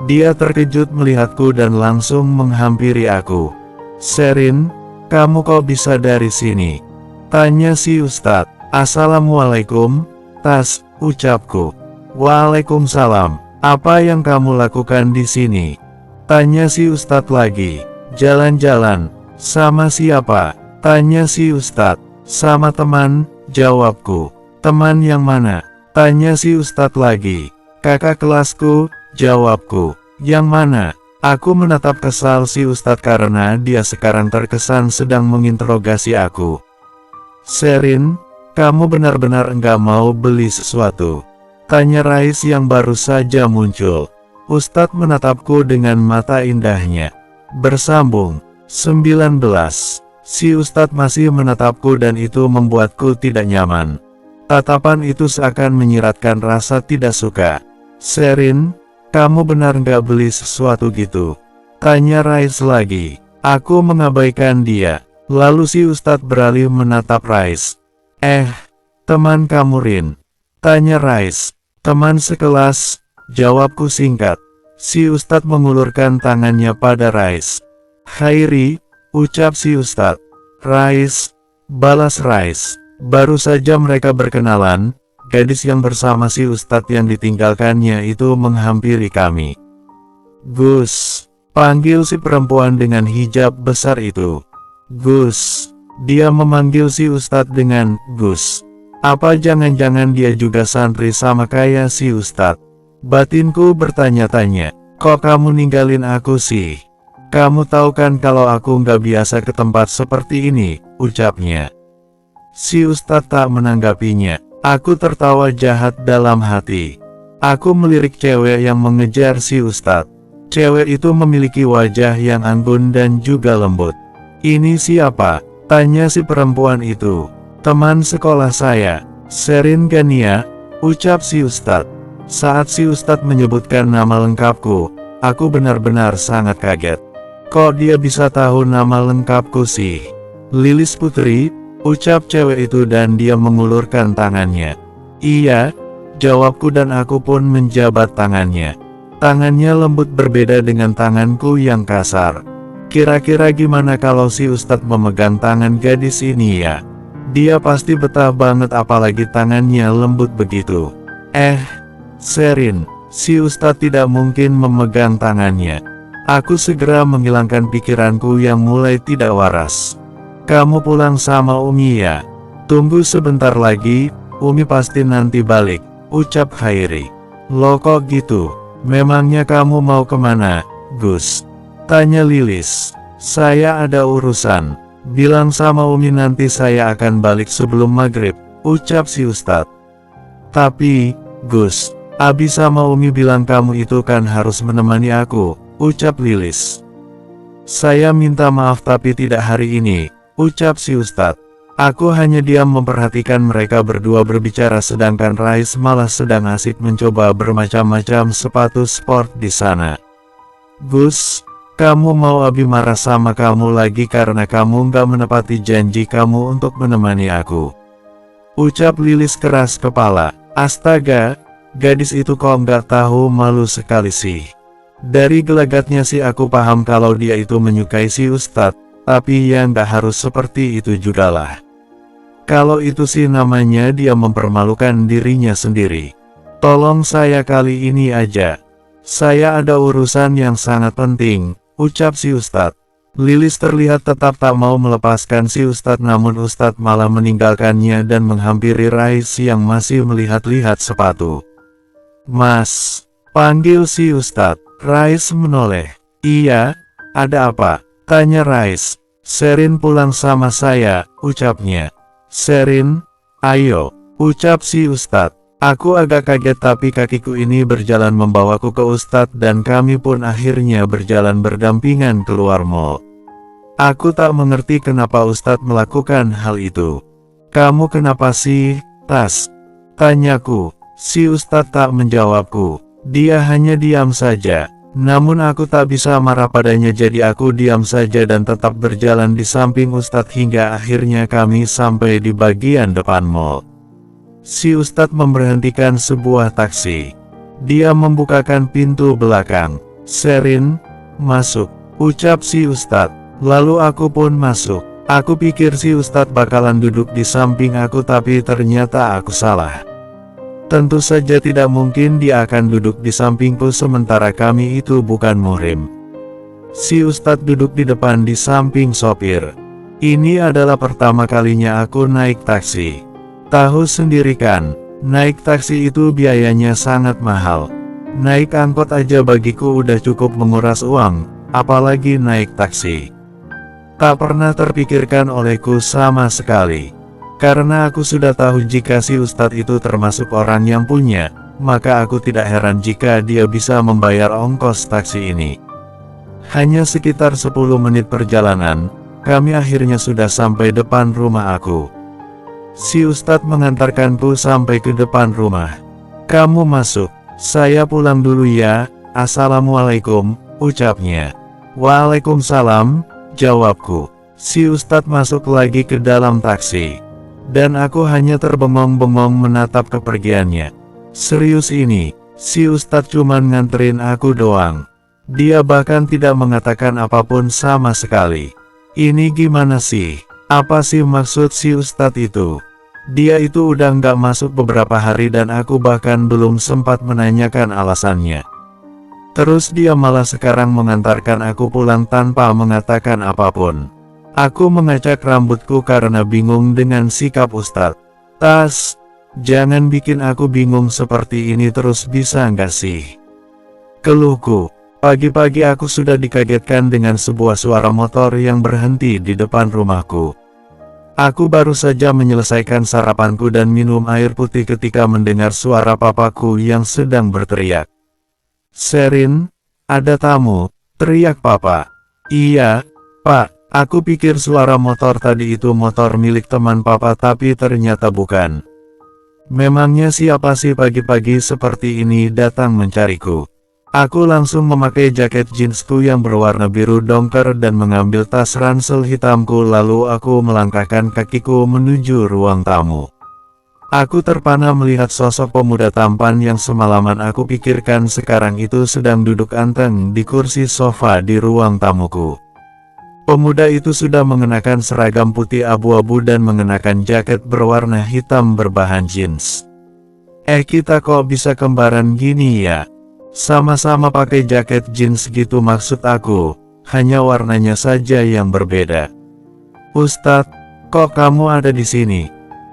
Dia terkejut melihatku dan langsung menghampiri aku. Sherin, kamu kok bisa dari sini? Tanya si Ustadz. Assalamualaikum, Tas, ucapku. Waalaikumsalam. Apa yang kamu lakukan di sini? Tanya si Ustadz lagi. Jalan-jalan. Sama siapa? Tanya si Ustadz. Sama teman, jawabku. Teman yang mana? Tanya si Ustadz lagi. Kakak kelasku, jawabku. Yang mana? Aku menatap kesal si Ustadz karena dia sekarang terkesan sedang menginterogasi aku. Sherin, kamu benar-benar enggak mau beli sesuatu? Tanya Rice yang baru saja muncul. Ustadz menatapku dengan mata indahnya. Bersambung. 19. Si Ustadz masih menatapku dan itu membuatku tidak nyaman. Tatapan itu seakan menyiratkan rasa tidak suka. Sherin, kamu benar nggak beli sesuatu gitu? Tanya Rice lagi. Aku mengabaikan dia. Lalu si Ustadz beralih menatap Rice. Teman kamu Rin? Tanya Rice. Teman sekelas, jawabku singkat. Si Ustadz mengulurkan tangannya pada Rice. Khairi, ucap si Ustadz. Rice, balas Rice. Baru saja mereka berkenalan, gadis yang bersama si Ustadz yang ditinggalkannya itu menghampiri kami. Gus, panggil si perempuan dengan hijab besar itu. Gus, dia memanggil si Ustadz dengan Gus. Apa jangan-jangan dia juga santri sama kayak si Ustadz? Batinku bertanya-tanya, kok kamu ninggalin aku sih? Kamu tahu kan kalau aku nggak biasa ke tempat seperti ini, ucapnya. Si Ustadz tak menanggapinya. Aku tertawa jahat dalam hati. Aku melirik cewek yang mengejar si Ustadz. Cewek itu memiliki wajah yang anggun dan juga lembut. Ini siapa? Tanya si perempuan itu. Teman sekolah saya, Sherin Gania, ucap si Ustadz. Saat si Ustadz menyebutkan nama lengkapku, aku benar-benar sangat kaget. Kok dia bisa tahu nama lengkapku sih? Lilis Putri, ucap cewek itu dan dia mengulurkan tangannya. Iya, jawabku dan aku pun menjabat tangannya. Tangannya lembut berbeda dengan tanganku yang kasar. Kira-kira gimana kalau si Ustadz memegang tangan gadis ini ya? Dia pasti betah banget apalagi tangannya lembut begitu. Sherin, si Ustadz tidak mungkin memegang tangannya. Aku segera menghilangkan pikiranku yang mulai tidak waras. Kamu pulang sama Umi ya? Tunggu sebentar lagi, Umi pasti nanti balik, ucap Khairi. Loh kok gitu? Memangnya kamu mau kemana, Gus? Tanya Lilis. Saya ada urusan. Bilang sama Umi nanti saya akan balik sebelum maghrib, ucap si Ustadz. Tapi, Gus, Abi sama Umi bilang kamu itu kan harus menemani aku, ucap Lilis. Saya minta maaf tapi tidak hari ini, ucap si Ustadz. Aku hanya diam memperhatikan mereka berdua berbicara sedangkan Rais malah sedang asik mencoba bermacam-macam sepatu sport di sana. Gus, kamu mau Abi marah sama kamu lagi karena kamu nggak menepati janji kamu untuk menemani aku, ucap Lilis keras kepala. Astaga, gadis itu kok nggak tahu malu sekali sih. Dari gelagatnya sih aku paham kalau dia itu menyukai si Ustadz, tapi ya nggak harus seperti itu jugalah. Kalau itu sih namanya dia mempermalukan dirinya sendiri. Tolong saya kali ini aja. Saya ada urusan yang sangat penting, ucap si Ustadz. Lilis terlihat tetap tak mau melepaskan si Ustadz namun Ustadz malah meninggalkannya dan menghampiri Rais yang masih melihat-lihat sepatu. Mas, panggil si Ustadz. Rais menoleh. Iya, ada apa? Tanya Rais. Sherin pulang sama saya, ucapnya. Sherin, ayo, ucap si Ustadz. Aku agak kaget tapi kakiku ini berjalan membawaku ke Ustadz dan kami pun akhirnya berjalan berdampingan keluar mall. Aku tak mengerti kenapa Ustadz melakukan hal itu. Kamu kenapa sih, Tas? Tanyaku. Si Ustadz tak menjawabku. Dia hanya diam saja. Namun aku tak bisa marah padanya jadi aku diam saja dan tetap berjalan di samping Ustadz hingga akhirnya kami sampai di bagian depan mall. Si Ustadz memberhentikan sebuah taksi. Dia membukakan pintu belakang. Sherin, masuk, ucap si Ustadz. Lalu aku pun masuk. Aku pikir si Ustadz bakalan duduk di samping aku tapi ternyata aku salah. Tentu saja tidak mungkin dia akan duduk di sampingku sementara kami itu bukan muhrim. Si Ustadz duduk di depan di samping sopir. Ini adalah pertama kalinya aku naik taksi. Tahu sendiri kan, naik taksi itu biayanya sangat mahal. Naik angkot aja bagiku udah cukup menguras uang, apalagi naik taksi. Tak pernah terpikirkan olehku sama sekali. Karena aku sudah tahu jika si Ustadz itu termasuk orang yang punya, maka aku tidak heran jika dia bisa membayar ongkos taksi ini. Hanya sekitar 10 menit perjalanan, kami akhirnya sudah sampai depan rumah aku. Si Ustadz mengantarkanku sampai ke depan rumah. Kamu masuk, saya pulang dulu ya, assalamualaikum, ucapnya. Waalaikumsalam, jawabku. Si Ustadz masuk lagi ke dalam taksi. Dan aku hanya terbengong-bengong menatap kepergiannya. Serius ini, si Ustadz cuman nganterin aku doang. Dia bahkan tidak mengatakan apapun sama sekali. Ini gimana sih? Apa sih maksud si Ustadz itu? Dia itu udah nggak masuk beberapa hari dan aku bahkan belum sempat menanyakan alasannya. Terus dia malah sekarang mengantarkan aku pulang tanpa mengatakan apapun. Aku mengacak rambutku karena bingung dengan sikap Ustadz. Tas, jangan bikin aku bingung seperti ini terus bisa nggak sih? Keluhku. Pagi-pagi aku sudah dikagetkan dengan sebuah suara motor yang berhenti di depan rumahku. Aku baru saja menyelesaikan sarapanku dan minum air putih ketika mendengar suara papaku yang sedang berteriak. Sherin, ada tamu, teriak papa. Iya, Pak. Aku pikir suara motor tadi itu motor milik teman papa tapi ternyata bukan. Memangnya siapa sih pagi-pagi seperti ini datang mencariku? Aku langsung memakai jaket jeansku yang berwarna biru dongker dan mengambil tas ransel hitamku lalu aku melangkahkan kakiku menuju ruang tamu. Aku terpana melihat sosok pemuda tampan yang semalaman aku pikirkan sekarang itu sedang duduk anteng di kursi sofa di ruang tamuku. Pemuda itu sudah mengenakan seragam putih abu-abu dan mengenakan jaket berwarna hitam berbahan jeans. Kita kok bisa kembaran gini ya? Sama-sama pakai jaket jeans gitu maksud aku, hanya warnanya saja yang berbeda. Ustadz, kok kamu ada di sini?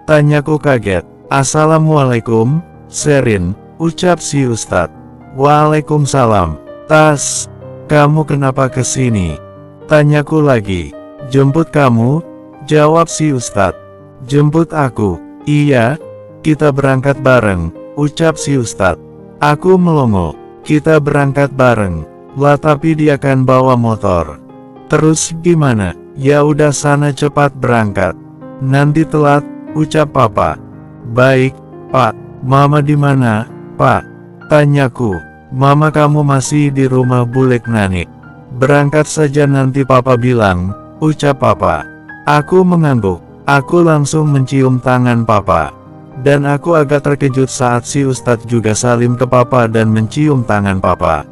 Tanyaku kaget. Assalamualaikum, Sherin, ucap si Ustadz. Waalaikumsalam. Tas, kamu kenapa kesini? Tanyaku lagi. Jemput kamu? Jawab si Ustadz. Jemput aku? Iya. kita berangkat bareng, ucap si Ustadz. Aku melongo, kita berangkat bareng. Lah tapi dia kan bawa motor. Terus gimana? Ya udah sana cepat berangkat. Nanti telat, ucap papa. Baik, Pak. Mama di mana, Pak? Tanyaku. Mama kamu masih di rumah Bulek Nanik. Berangkat saja nanti papa bilang, ucap papa. Aku mengangguk. Aku langsung mencium tangan papa. Dan aku agak terkejut saat si Ustadz juga salim ke papa dan mencium tangan papa.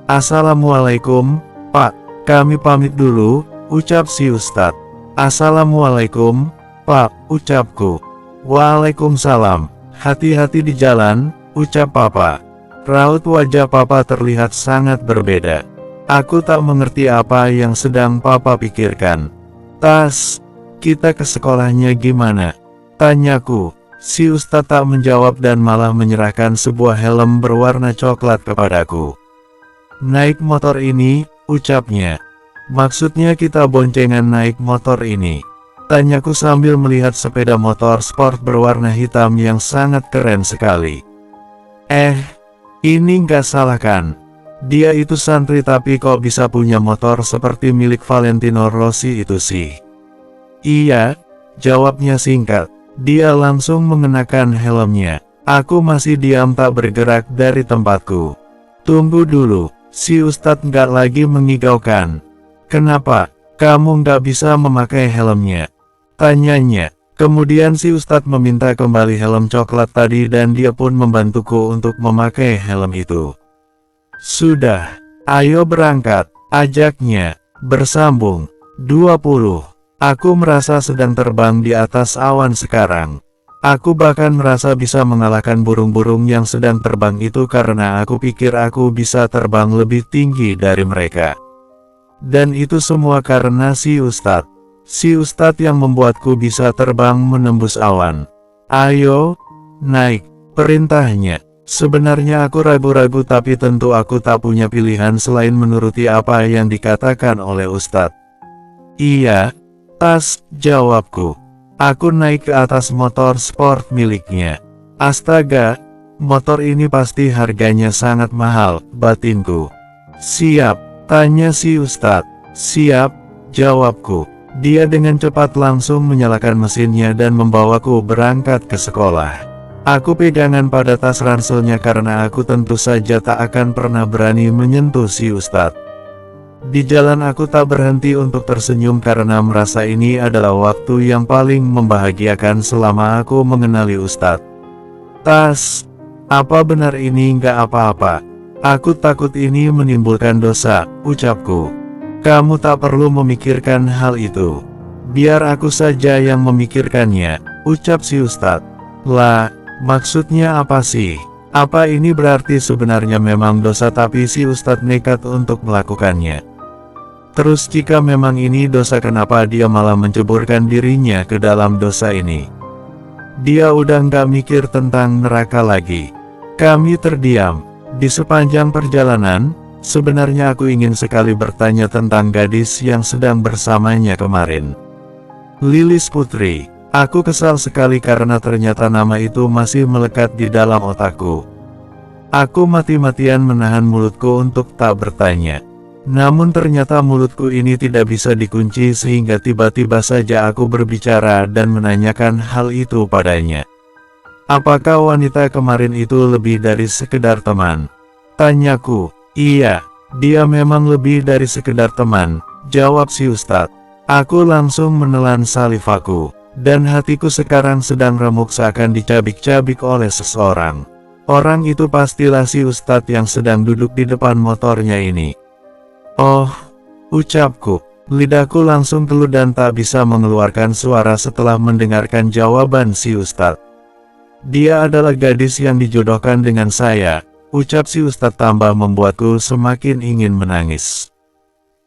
Assalamualaikum, Pak. Kami pamit dulu, ucap si Ustadz. Assalamualaikum, Pak, ucapku. Waalaikumsalam. Hati-hati di jalan, ucap papa. Raut wajah papa terlihat sangat berbeda. Aku tak mengerti apa yang sedang papa pikirkan. Tas, kita ke sekolahnya gimana? Tanyaku. Si Ustadz tak menjawab dan malah menyerahkan sebuah helm berwarna coklat kepadaku. Naik motor ini, ucapnya. Maksudnya kita boncengan naik motor ini. Tanyaku sambil melihat sepeda motor sport berwarna hitam yang sangat keren sekali. Ini nggak salah kan? Dia itu santri tapi kok bisa punya motor seperti milik Valentino Rossi itu sih? Iya, jawabnya singkat. Dia langsung mengenakan helmnya. Aku masih diam tak bergerak dari tempatku. Tunggu dulu, si Ustadz nggak lagi mengigaukan. Kenapa, kamu nggak bisa memakai helmnya? Tanyanya. Kemudian si Ustadz meminta kembali helm coklat tadi dan dia pun membantuku untuk memakai helm itu. Sudah, ayo berangkat, ajaknya. Bersambung. 20. Aku merasa sedang terbang di atas awan sekarang. Aku bahkan merasa bisa mengalahkan burung-burung yang sedang terbang itu karena aku pikir aku bisa terbang lebih tinggi dari mereka. Dan itu semua karena si Ustadz. Si Ustadz yang membuatku bisa terbang menembus awan. Ayo, naik, perintahnya. Sebenarnya aku ragu-ragu tapi tentu aku tak punya pilihan selain menuruti apa yang dikatakan oleh Ustadz. Iya, Tas, jawabku. Aku naik ke atas motor sport miliknya. Astaga, motor ini pasti harganya sangat mahal, batinku. Siap, tanya si Ustadz. Siap, jawabku. Dia dengan cepat langsung menyalakan mesinnya dan membawaku berangkat ke sekolah. Aku pegangan pada tas ranselnya karena aku tentu saja tak akan pernah berani menyentuh si Ustadz. Di jalan aku tak berhenti untuk tersenyum karena merasa ini adalah waktu yang paling membahagiakan selama aku mengenali Ustadz. Tas, apa benar ini nggak apa-apa? Aku takut ini menimbulkan dosa, ucapku. Kamu tak perlu memikirkan hal itu. Biar aku saja yang memikirkannya, ucap si Ustadz. Lah, maksudnya apa sih? Apa ini berarti sebenarnya memang dosa tapi si Ustadz nekat untuk melakukannya? Terus jika memang ini dosa kenapa dia malah menceburkan dirinya ke dalam dosa ini? Dia udah nggak mikir tentang neraka lagi. Kami terdiam. Di sepanjang perjalanan, sebenarnya aku ingin sekali bertanya tentang gadis yang sedang bersamanya kemarin. Lilis Putri. Aku kesal sekali karena ternyata nama itu masih melekat di dalam otakku. Aku mati-matian menahan mulutku untuk tak bertanya. Namun ternyata mulutku ini tidak bisa dikunci sehingga tiba-tiba saja aku berbicara dan menanyakan hal itu padanya. Apakah wanita kemarin itu lebih dari sekedar teman? Tanyaku. Iya, dia memang lebih dari sekedar teman, jawab si Ustadz. Aku langsung menelan salivaku, dan hatiku sekarang sedang remuk seakan dicabik-cabik oleh seseorang. Orang itu pastilah si Ustadz yang sedang duduk di depan motornya ini. Oh, ucapku. Lidahku langsung keluh dan tak bisa mengeluarkan suara setelah mendengarkan jawaban si Ustadz. Dia adalah gadis yang dijodohkan dengan saya, ucap si Ustadz tambah membuatku semakin ingin menangis.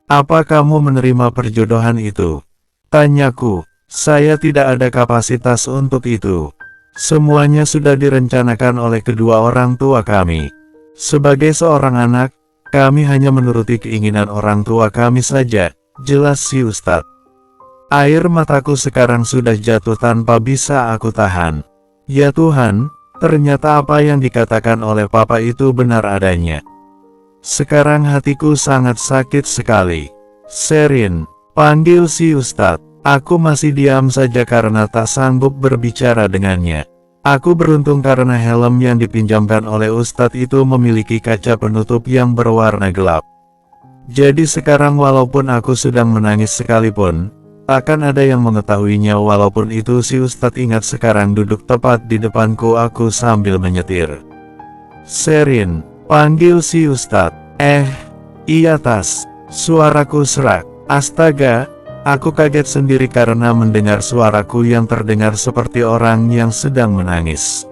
Apa kamu menerima perjodohan itu? Tanyaku. Saya tidak ada kapasitas untuk itu. Semuanya sudah direncanakan oleh kedua orang tua kami. Sebagai seorang anak, kami hanya menuruti keinginan orang tua kami saja, jelas si Ustadz. Air mataku sekarang sudah jatuh tanpa bisa aku tahan. Ya Tuhan, ternyata apa yang dikatakan oleh Papa itu benar adanya. Sekarang hatiku sangat sakit sekali. Sherin, panggil si Ustadz. Aku masih diam saja karena tak sanggup berbicara dengannya. Aku beruntung karena helm yang dipinjamkan oleh Ustadz itu memiliki kaca penutup yang berwarna gelap. Jadi sekarang walaupun aku sedang menangis sekalipun, takkan ada yang mengetahuinya. Walaupun itu si Ustadz ingat sekarang duduk tepat di depanku aku sambil menyetir. Sherin, panggil si Ustadz. Iya Tas. Suaraku serak. Astaga, aku kaget sendiri karena mendengar suaraku yang terdengar seperti orang yang sedang menangis.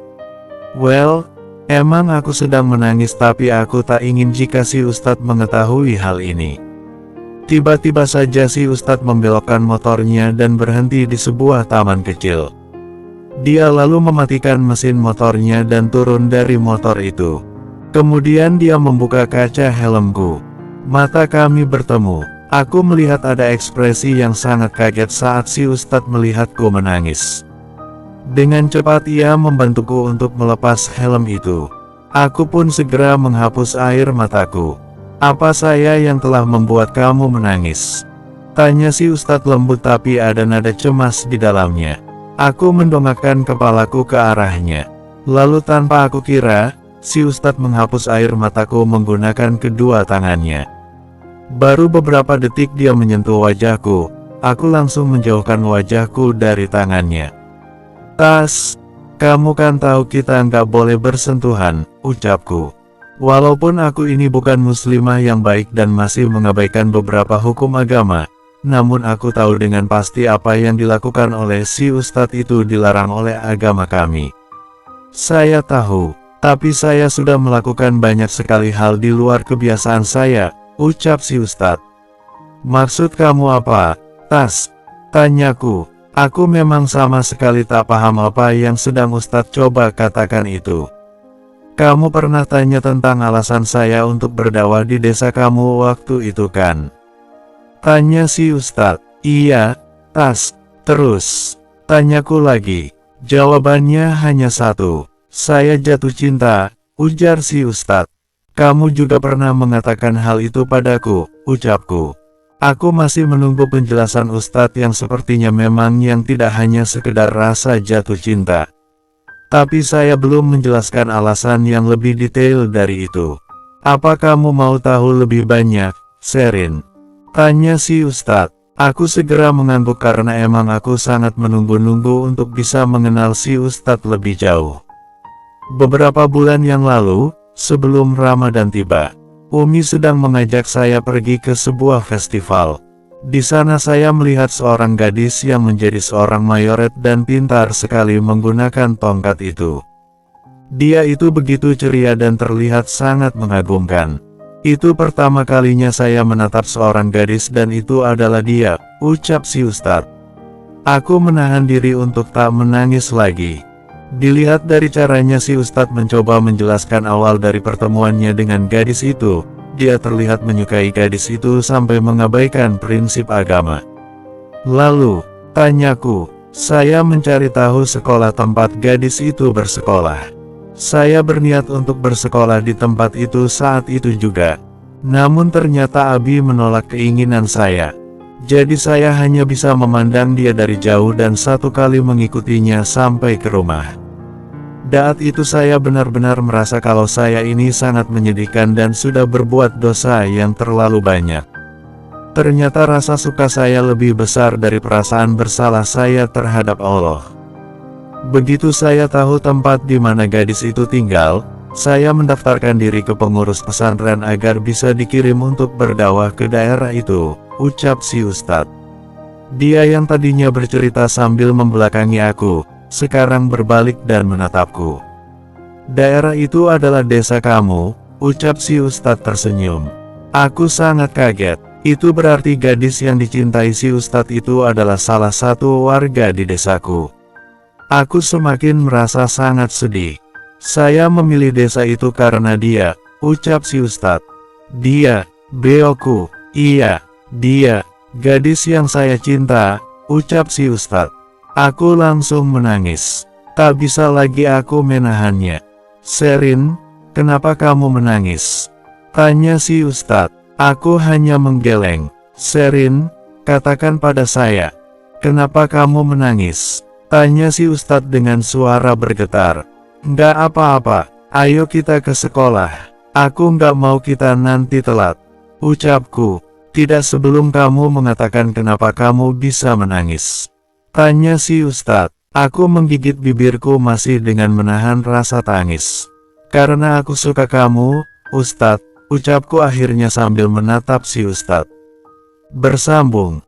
Well, emang aku sedang menangis tapi aku tak ingin jika si Ustadz mengetahui hal ini. Tiba-tiba saja si Ustadz membelokkan motornya dan berhenti di sebuah taman kecil. Dia lalu mematikan mesin motornya dan turun dari motor itu. Kemudian dia membuka kaca helmku. Mata kami bertemu. Aku melihat ada ekspresi yang sangat kaget saat si Ustadz melihatku menangis. Dengan cepat ia membantuku untuk melepas helm itu. Aku pun segera menghapus air mataku. Apa saya yang telah membuat kamu menangis? Tanya si Ustadz lembut tapi ada nada cemas di dalamnya. Aku mendongakkan kepalaku ke arahnya. Lalu tanpa aku kira, si Ustadz menghapus air mataku menggunakan kedua tangannya. Baru beberapa detik dia menyentuh wajahku, aku langsung menjauhkan wajahku dari tangannya. Tas, kamu kan tahu kita nggak boleh bersentuhan, ucapku. Walaupun aku ini bukan muslimah yang baik dan masih mengabaikan beberapa hukum agama, namun aku tahu dengan pasti apa yang dilakukan oleh si Ustadz itu dilarang oleh agama kami. Saya tahu, tapi saya sudah melakukan banyak sekali hal di luar kebiasaan saya, ucap si Ustadz. Maksud kamu apa, Tas? Tanyaku. Aku memang sama sekali tak paham apa yang sedang Ustadz coba katakan itu. Kamu pernah tanya tentang alasan saya untuk berdakwah di desa kamu waktu itu kan? Tanya si Ustadz. Iya, Tas. Terus, tanyaku lagi. Jawabannya hanya satu. Saya jatuh cinta, ujar si Ustadz. Kamu juga pernah mengatakan hal itu padaku, ucapku. Aku masih menunggu penjelasan Ustadz yang sepertinya memang yang tidak hanya sekedar rasa jatuh cinta. Tapi saya belum menjelaskan alasan yang lebih detail dari itu. Apa kamu mau tahu lebih banyak, Sherin? Tanya si Ustadz. Aku segera mengangguk karena emang aku sangat menunggu-nunggu untuk bisa mengenal si Ustadz lebih jauh. Beberapa bulan yang lalu, sebelum Ramadan tiba, Umi sedang mengajak saya pergi ke sebuah festival. Di sana saya melihat seorang gadis yang menjadi seorang mayoret dan pintar sekali menggunakan tongkat itu. Dia itu begitu ceria dan terlihat sangat mengagumkan. Itu pertama kalinya saya menatap seorang gadis dan itu adalah dia, ucap si Ustadz. Aku menahan diri untuk tak menangis lagi. Dilihat dari caranya si Ustadz mencoba menjelaskan awal dari pertemuannya dengan gadis itu, dia terlihat menyukai gadis itu sampai mengabaikan prinsip agama. Lalu, tanyaku, saya mencari tahu sekolah tempat gadis itu bersekolah. Saya berniat untuk bersekolah di tempat itu saat itu juga. Namun ternyata Abi menolak keinginan saya. Jadi saya hanya bisa memandang dia dari jauh dan satu kali mengikutinya sampai ke rumah. Saat itu saya benar-benar merasa kalau saya ini sangat menyedihkan dan sudah berbuat dosa yang terlalu banyak. Ternyata rasa suka saya lebih besar dari perasaan bersalah saya terhadap Allah. Begitu saya tahu tempat di mana gadis itu tinggal, saya mendaftarkan diri ke pengurus pesantren agar bisa dikirim untuk berdakwah ke daerah itu, ucap si Ustadz. Dia yang tadinya bercerita sambil membelakangi aku, sekarang berbalik dan menatapku. Daerah itu adalah desa kamu, ucap si Ustadz tersenyum. Aku sangat kaget. Itu berarti gadis yang dicintai si Ustadz itu adalah salah satu warga di desaku. Aku semakin merasa sangat sedih. Saya memilih desa itu karena dia, ucap si Ustadz. Dia, beoku, iya, dia, gadis yang saya cinta, ucap si Ustadz. Aku langsung menangis. Tak bisa lagi aku menahannya. Sherin, kenapa kamu menangis? Tanya si Ustadz. Aku hanya menggeleng. Sherin, katakan pada saya. Kenapa kamu menangis? Tanya si Ustadz dengan suara bergetar. Nggak apa-apa, ayo kita ke sekolah. Aku nggak mau kita nanti telat. Ucapku, tidak sebelum kamu mengatakan kenapa kamu bisa menangis. Tanya si Ustadz. Aku menggigit bibirku masih dengan menahan rasa tangis. Karena aku suka kamu, Ustadz, ucapku akhirnya sambil menatap si Ustadz. Bersambung.